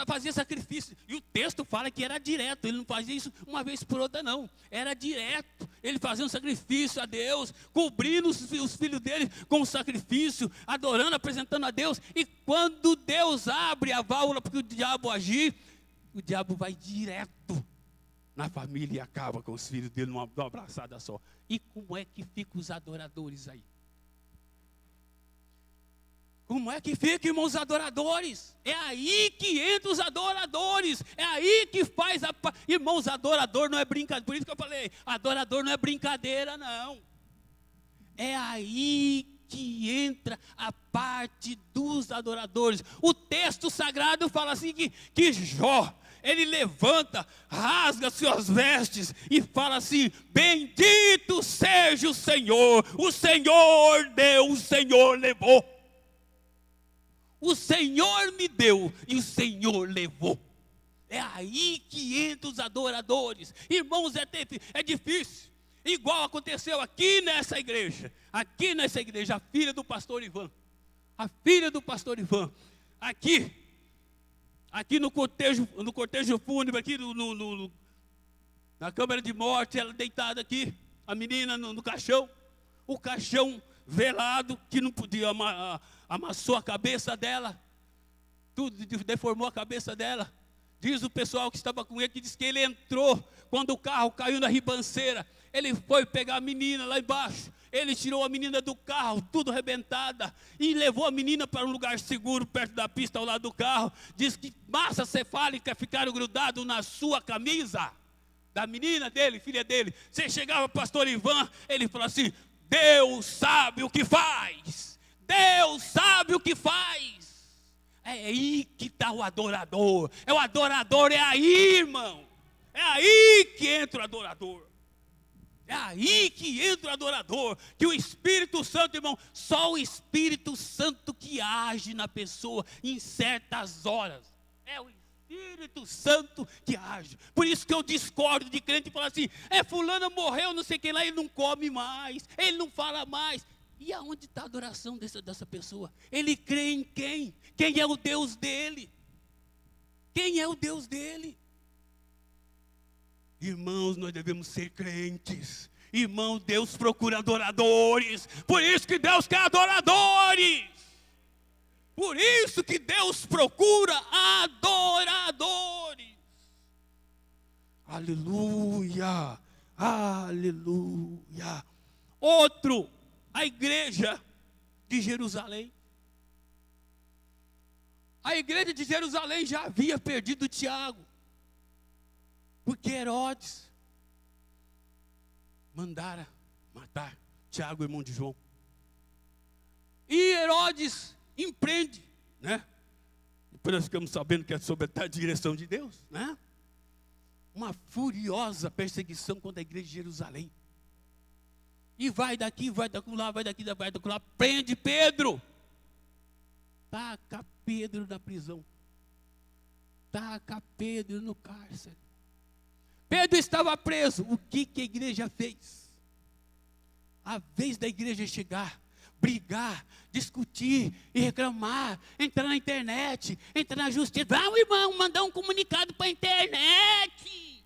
Speaker 1: fazia sacrifício. E o texto fala que era direto. Ele não fazia isso uma vez por outra, não. Era direto. Ele fazia um sacrifício a Deus, cobrindo os filhos dele com o sacrifício, adorando, apresentando a Deus. E quando Deus abre a válvula para o diabo agir, o diabo vai direto na família e acaba com os filhos dele numa abraçada só. E como é que ficam os adoradores aí? Como é que fica, irmãos, os adoradores? É aí que entra os adoradores. É aí que faz Irmãos, adorador não é brincadeira. Por isso que eu falei, adorador não é brincadeira, não. É aí que entra a parte dos adoradores. O texto sagrado fala assim que Jó, ele levanta, rasga suas vestes e fala assim: bendito seja o Senhor deu, o Senhor levou. O Senhor me deu e o Senhor levou. É aí que entram os adoradores. Irmãos, é difícil. Igual aconteceu aqui nessa igreja. Aqui nessa igreja, a filha do pastor Ivan. A filha do pastor Ivan. Aqui no cortejo fúnebre, aqui na câmara de morte, ela deitada aqui. A menina no caixão. O caixão velado, que não podia amassou a cabeça dela, tudo deformou a cabeça dela. Diz o pessoal que estava com ele, que diz que ele entrou, quando o carro caiu na ribanceira, ele foi pegar a menina lá embaixo, ele tirou a menina do carro, tudo arrebentada, e levou a menina para um lugar seguro, perto da pista, ao lado do carro. Diz que massa cefálica ficaram grudados na sua camisa, da menina dele, filha dele. Você chegava, pastor Ivan, ele falou assim: Deus sabe o que faz. Deus sabe o que faz. É aí que está o adorador. O adorador é aí, irmão. É aí que entra o adorador. É aí que entra o adorador, que o Espírito Santo, irmão, só o Espírito Santo que age na pessoa em certas horas. É o Espírito Santo que age. Por isso que eu discordo de crente e falo assim, fulano morreu, não sei quem lá, ele não come mais, ele não fala mais. E aonde está a adoração dessa pessoa? Ele crê em quem? Quem é o Deus dele? Quem é o Deus dele? Irmãos, nós devemos ser crentes. Irmão, Deus procura adoradores. Por isso que Deus quer adoradores. Por isso que Deus procura adoradores. Aleluia, aleluia. Outro, a igreja de Jerusalém. A igreja de Jerusalém já havia perdido Tiago. Porque Herodes mandara matar Tiago, irmão de João. E Herodes empreende, né? Depois nós ficamos sabendo que é sob a direção de Deus, né? Uma furiosa perseguição contra a igreja de Jerusalém. E vai daqui, vai daqui lá, vai daqui, vai daqui lá, prende Pedro. Taca Pedro na prisão. Taca Pedro no cárcere. Pedro estava preso. O que a igreja fez? A vez da igreja chegar, brigar, discutir e reclamar, entrar na internet, entrar na justiça. Vamos, irmão, mandar um comunicado para a internet.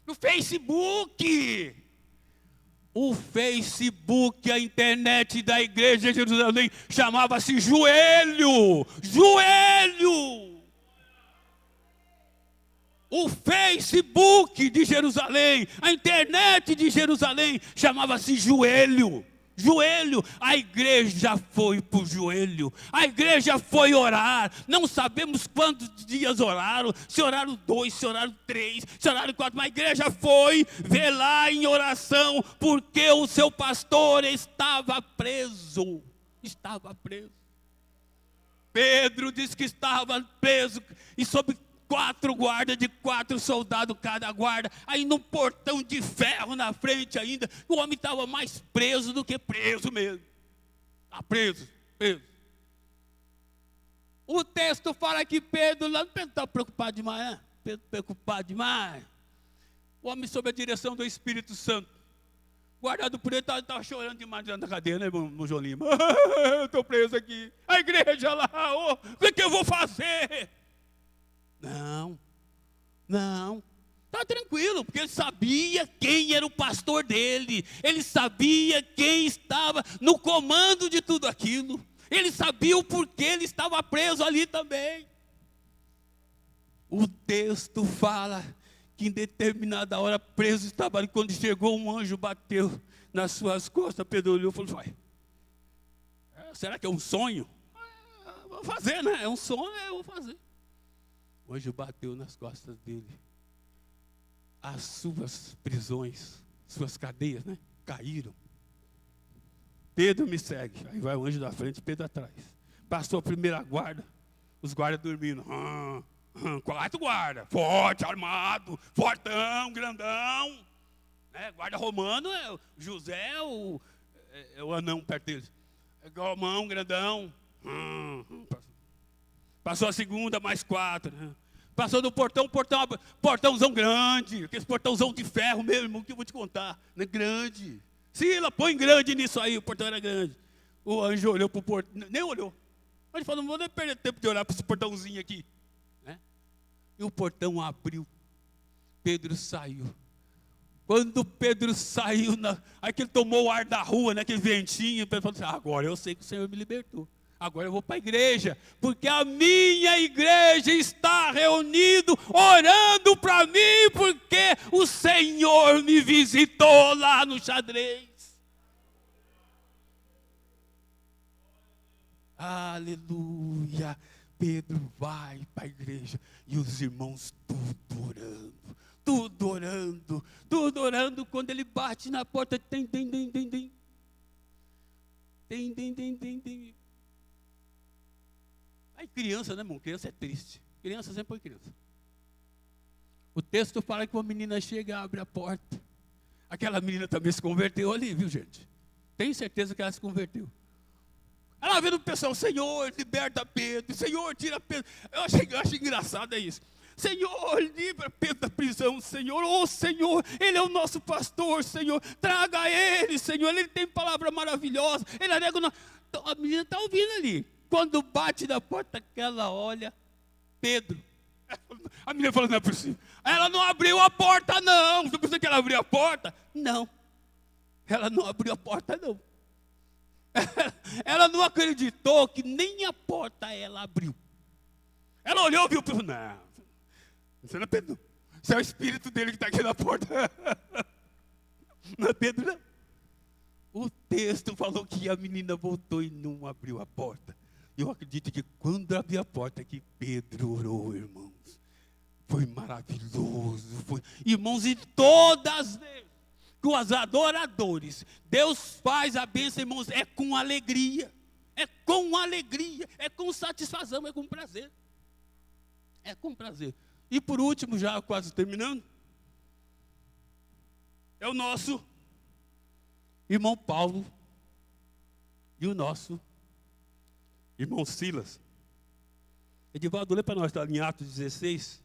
Speaker 1: No Facebook. O Facebook, a internet da igreja de Jerusalém, chamava-se Joelho. Joelho. O Facebook de Jerusalém, a internet de Jerusalém, chamava-se Joelho. Joelho, a igreja foi para o joelho, a igreja foi orar, não sabemos quantos dias oraram, se oraram 2, se oraram 3, se oraram 4, mas a igreja foi velar em oração, porque o seu pastor estava preso, Pedro disse que estava preso, e sob 4 guardas de 4 soldados cada guarda, aí num portão de ferro na frente ainda, o homem estava mais preso do que preso mesmo. Está preso. O texto fala que Pedro está preocupado demais, né? Pedro preocupado demais. O homem sob a direção do Espírito Santo, guardado por ele, estava chorando demais dentro da cadeia, né, irmão João Lima? Eu estou preso aqui, a igreja lá, o que eu vou fazer? Não, está tranquilo, porque ele sabia quem era o pastor dele, ele sabia quem estava no comando de tudo aquilo, ele sabia o porquê ele estava preso ali também. O texto fala que em determinada hora preso estava ali, quando chegou um anjo, bateu nas suas costas, Pedro olhou e falou, vai, será que é um sonho? Vou fazer, né? É um sonho, eu vou fazer. O anjo bateu nas costas dele. As suas prisões, suas cadeias, né, caíram. Pedro me segue. Aí vai o anjo da frente, Pedro atrás. Passou a primeira guarda, os guardas dormindo. 4 guardas, forte, armado, fortão, grandão. Né, guarda romano, é o José, é o anão perto deles. É romão, grandão. Passou a segunda, mais 4, né? Passou do portãozão grande, aquele portãozão de ferro mesmo, irmão, que eu vou te contar, né? Grande. Sila, põe grande nisso aí, o portão era grande. O anjo olhou para o portão, nem olhou. Ele falou, não vou perder tempo de olhar para esse portãozinho aqui. Né? E o portão abriu, Pedro saiu. Quando Pedro saiu, aí que ele tomou o ar da rua, né? Aquele ventinho, Pedro falou assim, agora eu sei que o Senhor me libertou. Agora eu vou para a igreja, porque a minha igreja está reunida, orando para mim, porque o Senhor me visitou lá no xadrez. Aleluia. Pedro vai para a igreja e os irmãos tudo orando, quando ele bate na porta, tem. Aí criança, né, irmão? Criança é triste. Criança sempre foi criança. O texto fala que uma menina chega e abre a porta. Aquela menina também se converteu ali, viu, gente? Tenho certeza que ela se converteu. Ela vendo o pessoal, Senhor, liberta Pedro. Senhor, tira Pedro. Eu acho engraçado isso. Senhor, livra Pedro da prisão, Senhor. Oh, Senhor, Ele é o nosso pastor, Senhor. Traga Ele, Senhor. Ele tem palavra maravilhosa. Ele arega o nosso... Então, a menina está ouvindo ali. Quando bate na porta, que ela olha, Pedro. A menina falou, não é possível. Ela não abriu a porta, não. Você pensa que ela abriu a porta? Não. Ela não abriu a porta, não. Ela não acreditou que nem a porta ela abriu. Ela olhou e viu, pensou, não, isso não é Pedro. Isso é o espírito dele que está aqui na porta. Não é Pedro, não. O texto falou que a menina voltou e não abriu a porta. Eu acredito que quando abriu a porta que Pedro orou, irmãos. Foi maravilhoso. Foi. Irmãos, e todas as vezes que os adoradores, Deus faz a bênção, irmãos, é com alegria. É com alegria. É com satisfação, é com prazer. É com prazer. E por último, já quase terminando, é o nosso irmão Paulo e o nosso irmão Silas. Edivaldo, lê para nós, está em Atos 16.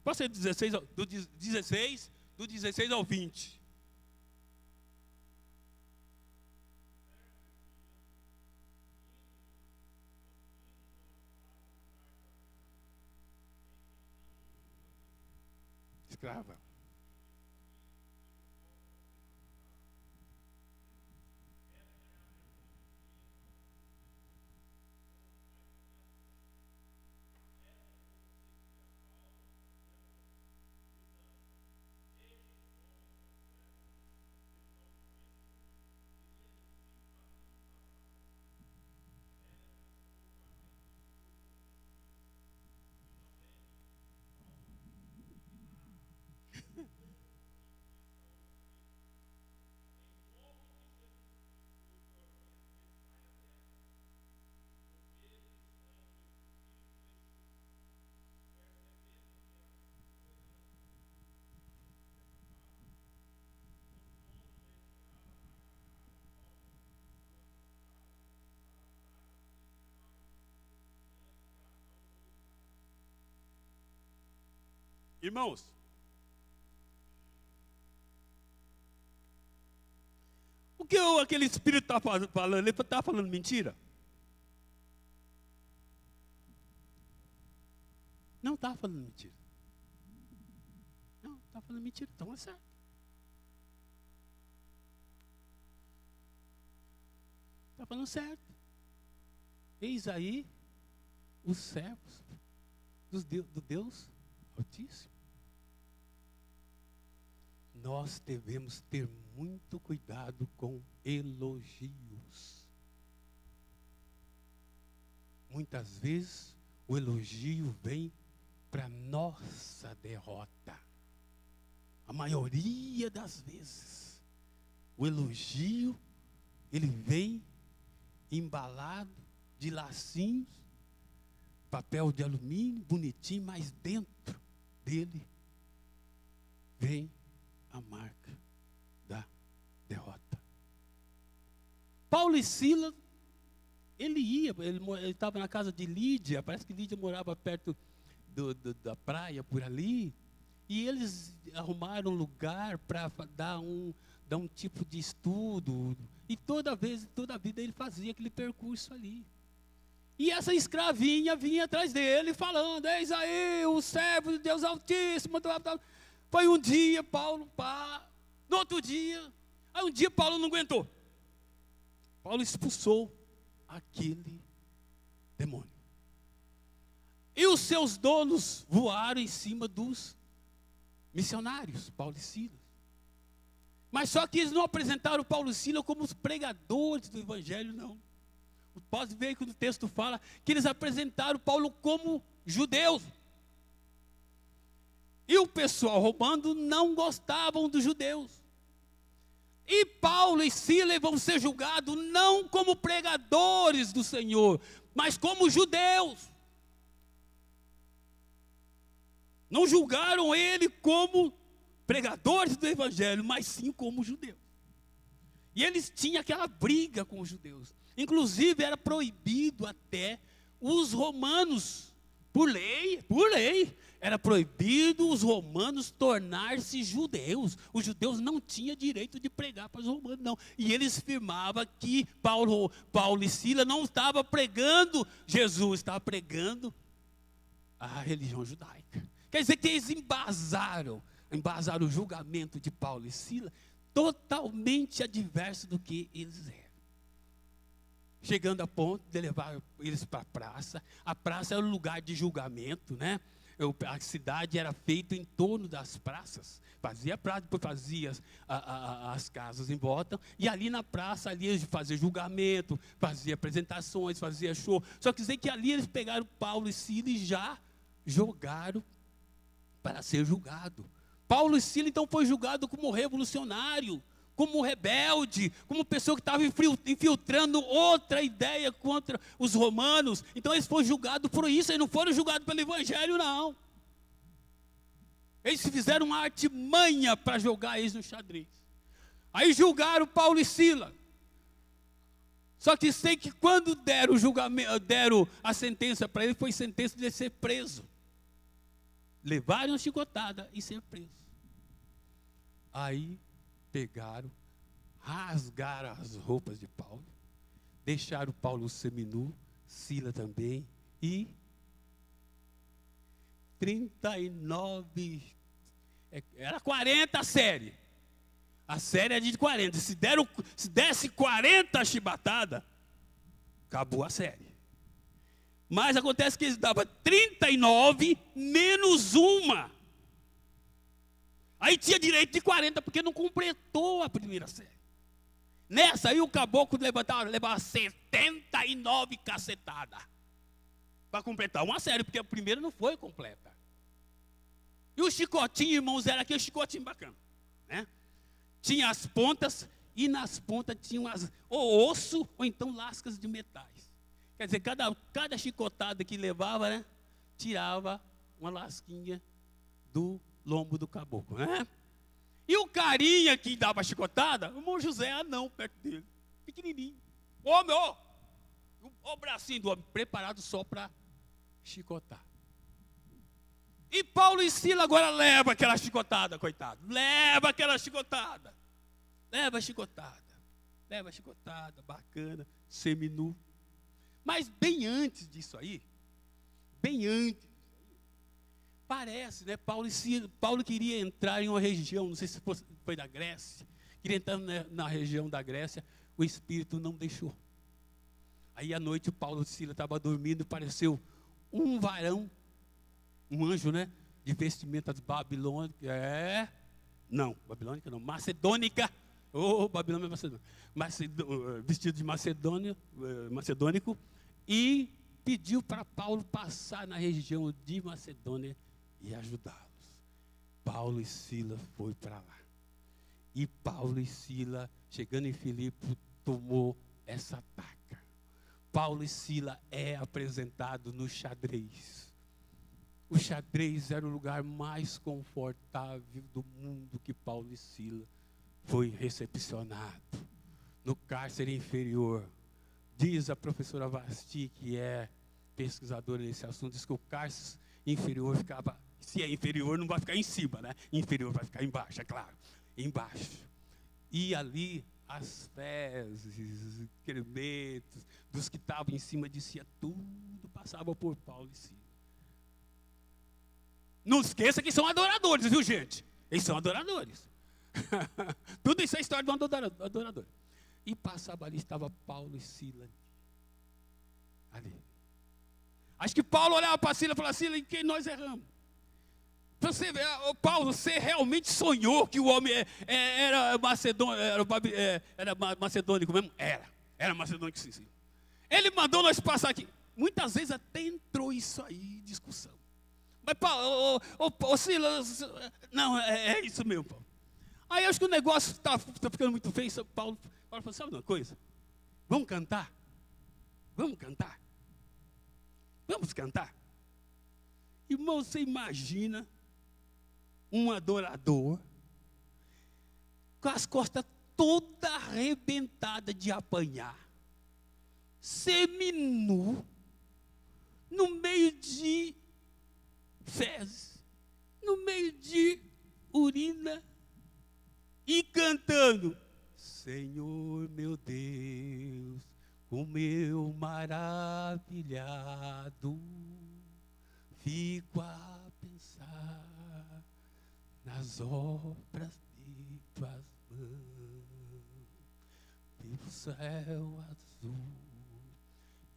Speaker 1: Pode ser 16, do 16 ao 20. Escrava. Irmãos, o que aquele espírito está falando? Ele está falando mentira? Não está falando mentira. Não, está falando mentira, então é certo. Está falando certo. Eis aí os servos do Deus Altíssimo. Nós devemos ter muito cuidado com elogios. Muitas vezes o elogio vem para nossa derrota. A maioria das vezes o elogio ele vem embalado de lacinhos, papel de alumínio, bonitinho, mas dentro dele vem a marca da derrota. Paulo e Silas, ele estava na casa de Lídia, parece que Lídia morava perto da praia, por ali, e eles arrumaram um lugar para dar um tipo de estudo, e toda vida ele fazia aquele percurso ali. E essa escravinha vinha atrás dele falando, eis aí o servo de Deus Altíssimo. Foi um dia, Paulo, no outro dia, aí um dia Paulo não aguentou. Paulo expulsou aquele demônio. E os seus donos voaram em cima dos missionários, Paulo e Silas. Mas só que eles não apresentaram Paulo e Silas como os pregadores do evangelho, não. Pode ver que o texto fala que eles apresentaram Paulo como judeus. E o pessoal romano não gostavam dos judeus. E Paulo e Silas vão ser julgados não como pregadores do Senhor, mas como judeus. Não julgaram ele como pregadores do evangelho, mas sim como judeus. E eles tinham aquela briga com os judeus. Inclusive era proibido até os romanos, por lei, era proibido os romanos tornar-se judeus. Os judeus não tinham direito de pregar para os romanos, não. E eles afirmavam que Paulo e Silas não estavam pregando Jesus, estavam pregando a religião judaica. Quer dizer que eles embasaram o julgamento de Paulo e Silas totalmente adverso do que eles eram. Chegando a ponto de levar eles para a praça. A praça era o lugar de julgamento, né? A cidade era feita em torno das praças. Fazia praça, depois fazia as casas em volta. E ali na praça, ali eles faziam julgamento, faziam apresentações, faziam show. Só que dizer que ali eles pegaram Paulo e Silas e já jogaram para ser julgado. Paulo e Silas então foi julgado como revolucionário, como rebelde, como pessoa que estava infiltrando outra ideia contra os romanos. Então eles foram julgados por isso, eles não foram julgados pelo evangelho, não. Eles fizeram uma artimanha para jogar eles no xadrez. Aí julgaram Paulo e Silas. Só que sei que quando deram a sentença para ele, foi sentença de ser preso. Levaram a chicotada e ser preso. Aí pegaram, rasgaram as roupas de Paulo, deixaram Paulo seminu, Silas também, e 39, era 40 a série. A série é de 40. Se desse 40 chibatadas, acabou a série. Mas acontece que eles davam 39 menos uma. Aí tinha direito de 40, porque não completou a primeira série. Nessa aí o caboclo levava 79 cacetadas. Para completar uma série, porque a primeira não foi completa. E o chicotinho, irmãos, era aquele chicotinho bacana, né? Tinha as pontas, e nas pontas tinham ou osso, ou então lascas de metais. Quer dizer, cada chicotada que levava, né, tirava uma lasquinha do lombo do caboclo, né? E o carinha que dava a chicotada, o irmão José anão perto dele, pequenininho. Homem, o bracinho do homem, preparado só para chicotar. E Paulo e Silas agora leva aquela chicotada, coitado. Leva aquela chicotada. Leva a chicotada, bacana, seminu. Mas bem antes disso aí, parece, né? Paulo queria entrar em uma região, não sei se foi da Grécia, queria entrar na região da Grécia, o Espírito não deixou. Aí à noite o Paulo e Silas estavam dormindo, apareceu um varão, um anjo, né? De vestimentas babilônicas, babilônica não, macedônica. Babilônia é macedônica. Vestido de macedônico, e pediu para Paulo passar na região de Macedônia e ajudá-los. Paulo e Silas foi para lá. E Paulo e Silas, chegando em Filipe, tomou essa taca. Paulo e Silas é apresentado no xadrez. O xadrez era o lugar mais confortável do mundo que Paulo e Silas foi recepcionado. No cárcere inferior. Diz a professora Vasti, que é pesquisadora nesse assunto, diz que o cárcere inferior ficava, se é inferior não vai ficar em cima, né? Inferior vai ficar embaixo, é claro, embaixo. E ali as fezes, excrementos dos que estavam em cima descia, tudo passava por Paulo e Silas. Não esqueça que são adoradores, viu, gente? Eles são adoradores. Tudo isso é história de um adorador. E passava ali, estava Paulo e Silas. Ali. Acho que Paulo olhava para Silas e falava: Silas, em quem nós erramos? Você, Paulo, você realmente sonhou que o homem era macedônico mesmo? Era macedônico, sim. Ele mandou nós passar aqui. Muitas vezes até entrou isso aí em discussão. Mas Paulo, Silas, não, é isso mesmo, Paulo. Aí acho que o negócio está ficando muito feio. Paulo falou, sabe uma coisa? Vamos cantar? Vamos cantar? Vamos cantar? Irmão, você imagina um adorador com as costas toda arrebentada de apanhar, seminu, no meio de fezes, no meio de urina, e cantando: Senhor meu Deus, como eu maravilhado fico a pensar nas obras de tuas mãos, pelo céu azul,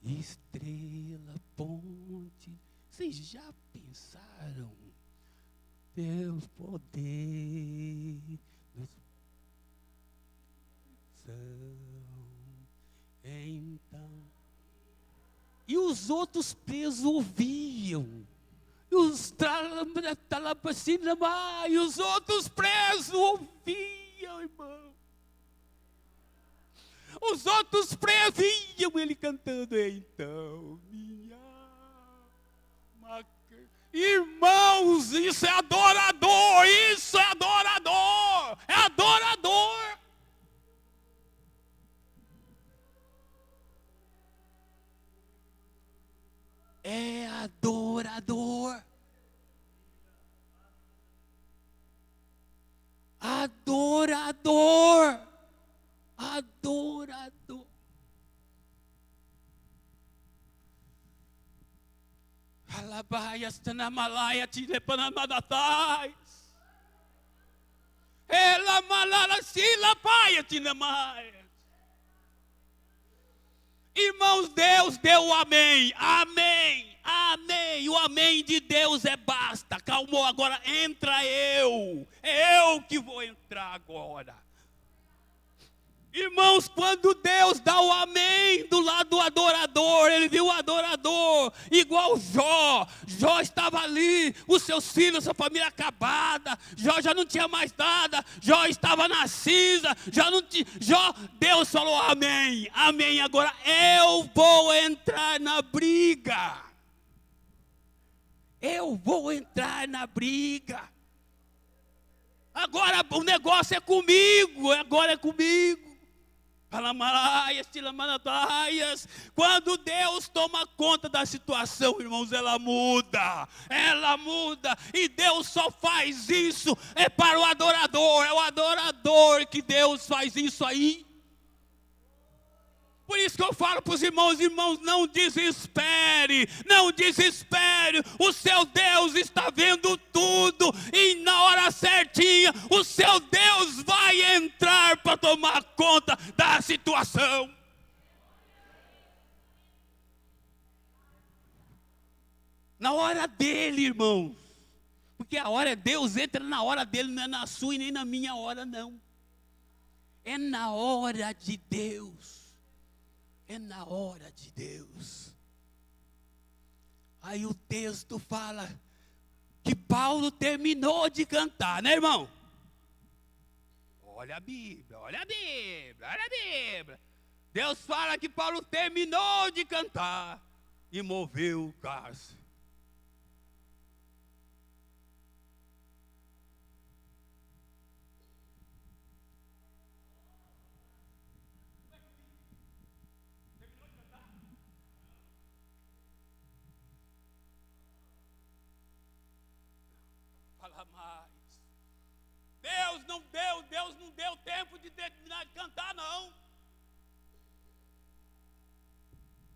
Speaker 1: estrela, ponte. Vocês já pensaram Deus poder nos então, e os outros presos ouviam, e os e os outros presos ouviam, irmão. Os outros presos viam ele cantando. Então, minha alma. Irmãos, isso é adorador, isso é adorador, é adorador. É adorador. Adorador. Adorador. Alabaias tanamalaya tilepanamadatais. Ela malala silapaia tinamaya. Irmãos, Deus deu o amém, amém, amém. O amém de Deus é basta. Calmou, agora entra eu. É eu que vou entrar agora. Irmãos, quando Deus dá o amém do lado do adorador, ele viu o adorador, igual Jó. Jó estava ali, os seus filhos, sua família acabada. Jó já não tinha mais nada. Jó estava na cinza. Deus falou amém, amém. Agora eu vou entrar na briga. Eu vou entrar na briga. Agora o negócio é comigo, agora é comigo. Quando Deus toma conta da situação, irmãos, ela muda. Ela muda. E Deus só faz isso para o adorador. É o adorador que Deus faz isso aí. Por isso que eu falo para os irmãos, não desespere, não desespere, o seu Deus está vendo tudo, e na hora certinha, o seu Deus vai entrar para tomar conta da situação. Na hora dele, irmãos, porque a hora é Deus, entra na hora dele, não é na sua e nem na minha hora, não. É na hora de Deus. É na hora de Deus. Aí o texto fala que Paulo terminou de cantar, né, irmão? Olha a Bíblia, olha a Bíblia, olha a Bíblia. Deus fala que Paulo terminou de cantar e moveu o cárcere. Deus não deu tempo de terminar de cantar, não.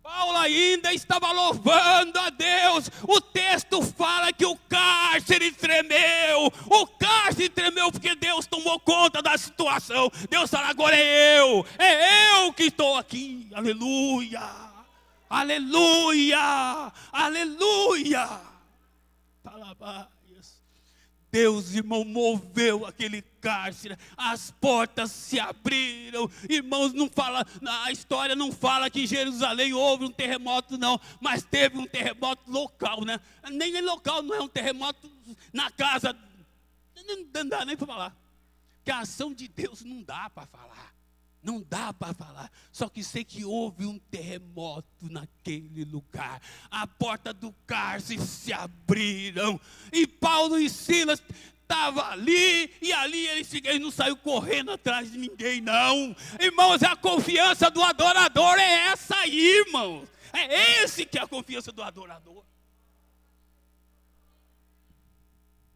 Speaker 1: Paulo ainda estava louvando a Deus. O texto fala que o cárcere tremeu. O cárcere tremeu porque Deus tomou conta da situação. Deus fala, agora é eu que estou aqui. Aleluia, aleluia, aleluia. Deus, irmão, moveu aquele cárcere, as portas se abriram. Irmãos, não fala, a história não fala que em Jerusalém houve um terremoto, não, mas teve um terremoto local, né? Nem local, não é um terremoto na casa, não dá nem para falar. que a ação de Deus não dá para falar. Não dá para falar. Só que sei que houve um terremoto naquele lugar. A porta do cárcere se abriram. E Paulo e Silas estavam ali. E ali eles não saíram correndo atrás de ninguém, não. Irmãos, a confiança do adorador é essa aí, irmãos. É esse que é a confiança do adorador.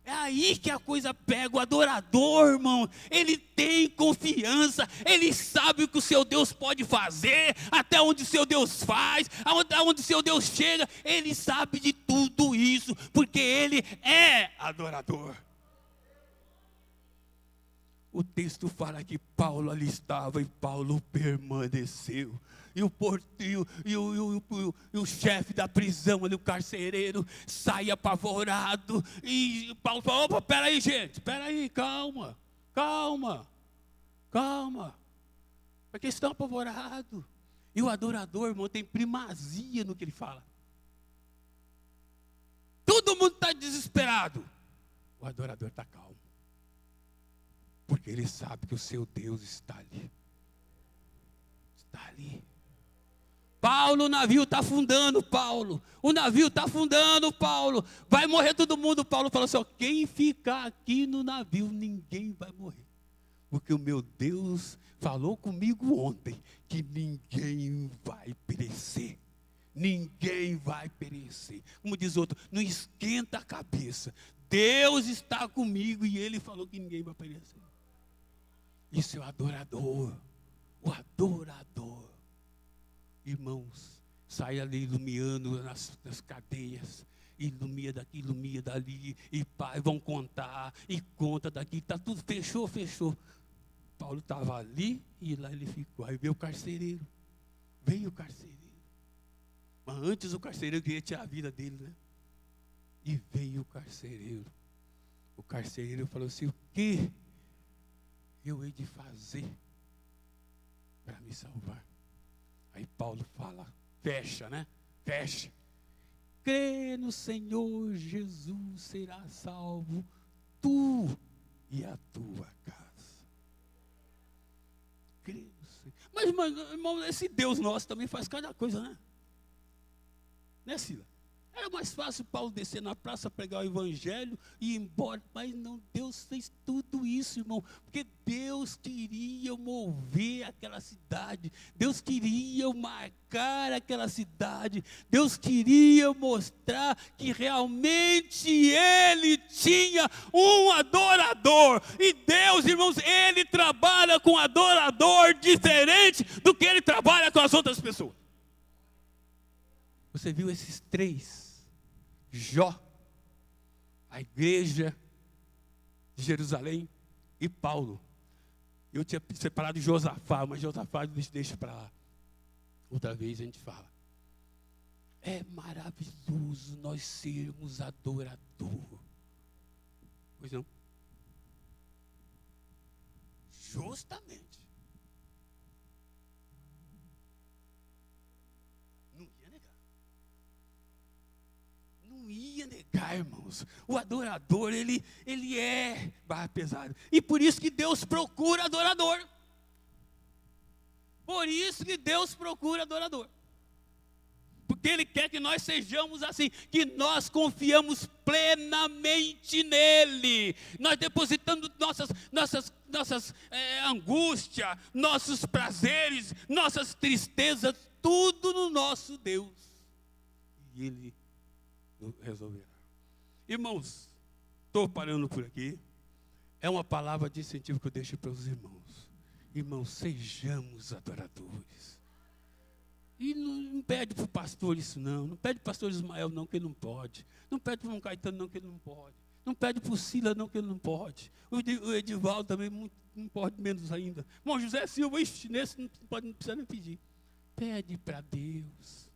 Speaker 1: É aí que a coisa pega. O adorador, irmão, ele tem confiança, ele sabe o que o seu Deus pode fazer, até onde o seu Deus faz, aonde o seu Deus chega, ele sabe de tudo isso, porque ele é adorador. O texto fala que Paulo ali estava e Paulo permaneceu. E o chefe da prisão ali, o carcereiro, sai apavorado. E Paulo falou: opa, peraí, gente, peraí, calma. Porque estão apavorados. E o adorador, irmão, tem primazia no que ele fala. Todo mundo está desesperado. O adorador está calmo. Porque ele sabe que o seu Deus está ali. Está ali. Paulo, o navio está afundando, Paulo. O navio está afundando, Paulo. Vai morrer todo mundo. Paulo falou assim: ó, quem ficar aqui no navio, ninguém vai morrer. Porque o meu Deus falou comigo ontem que ninguém vai perecer. Ninguém vai perecer. Como diz outro, não esquenta a cabeça. Deus está comigo e Ele falou que ninguém vai perecer. Isso é o adorador. O adorador. Irmãos, sai ali iluminando nas cadeias, ilumina daqui, ilumina dali, e pai, vão contar, e conta daqui, tá tudo, fechou. Paulo estava ali e lá ele ficou. Aí veio o carcereiro. Mas antes o carcereiro queria tirar a vida dele, né? E veio o carcereiro. O carcereiro falou assim: o que eu hei de fazer para me salvar? Aí Paulo fala, fecha. Crê no Senhor Jesus, será salvo tu e a tua casa. Crê no Senhor. Mas, irmão, esse Deus nosso também faz cada coisa, né? Né, Sila? Era mais fácil Paulo descer na praça, pregar o evangelho e ir embora. Mas não, Deus fez tudo isso, irmão. Porque Deus queria mover aquela cidade. Deus queria marcar aquela cidade. Deus queria mostrar que realmente Ele tinha um adorador. E Deus, irmãos, Ele trabalha com adorador diferente do que Ele trabalha com as outras pessoas. Você viu esses três? Jó, a igreja de Jerusalém e Paulo. Eu tinha separado Josafá, mas Josafá deixa para lá. Outra vez a gente fala. É maravilhoso nós sermos adorador. Pois não? Justamente. Não ia negar, irmãos. O adorador, ele é barra pesada. E por isso que Deus procura adorador. Porque Ele quer que nós sejamos assim, que nós confiamos plenamente nele. Nós depositamos nossas angústias, nossos prazeres, nossas tristezas, tudo no nosso Deus. E Ele resolverá. Irmãos, estou parando por aqui. É uma palavra de incentivo que eu deixo para os irmãos. Irmãos, sejamos adoradores. E não pede para o pastor isso não. Não pede para o pastor Ismael não, que ele não pode. Não pede para o João Caetano não, que ele não pode. Não pede para o Sila não, que ele não pode. O Edivaldo também não pode, menos ainda. Irmão José Silva, nesse não precisa nem pedir. Pede para Deus.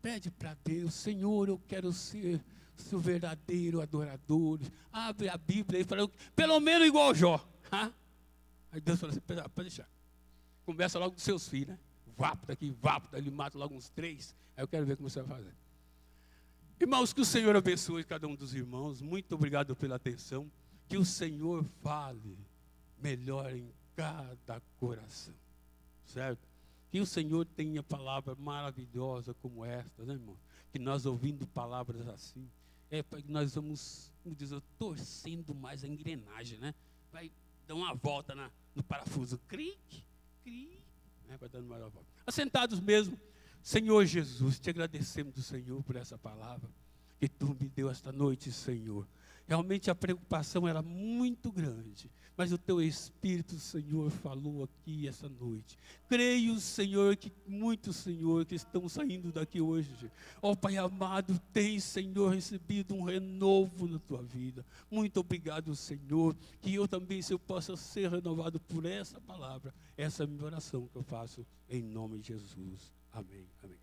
Speaker 1: Pede para Deus, Senhor, eu quero ser seu verdadeiro adorador. Abre a Bíblia e fala, pelo menos igual Jó. Aí Deus fala assim, pode deixar. Conversa logo com seus filhos, né? Vapo daqui, ele mata logo uns 3. Aí eu quero ver como você vai fazer. Irmãos, que o Senhor abençoe cada um dos irmãos. Muito obrigado pela atenção. Que o Senhor fale melhor em cada coração, certo? Que o Senhor tenha palavra maravilhosa como esta, né, irmão? Que nós ouvindo palavras assim, para que nós vamos, como diz, torcendo mais a engrenagem, né? Vai dar uma volta no parafuso, cric, né? Vai dando mais uma volta. Assentados mesmo, Senhor Jesus, te agradecemos do Senhor por essa palavra que tu me deu esta noite, Senhor. Realmente a preocupação era muito grande, mas o teu Espírito, Senhor, falou aqui essa noite. Creio, Senhor, que muitos, Senhor, que estão saindo daqui hoje, ó Pai amado, tem, Senhor, recebido um renovo na tua vida. Muito obrigado, Senhor, que eu também, se eu possa ser renovado por essa palavra, essa é a minha oração que eu faço em nome de Jesus. Amém, amém.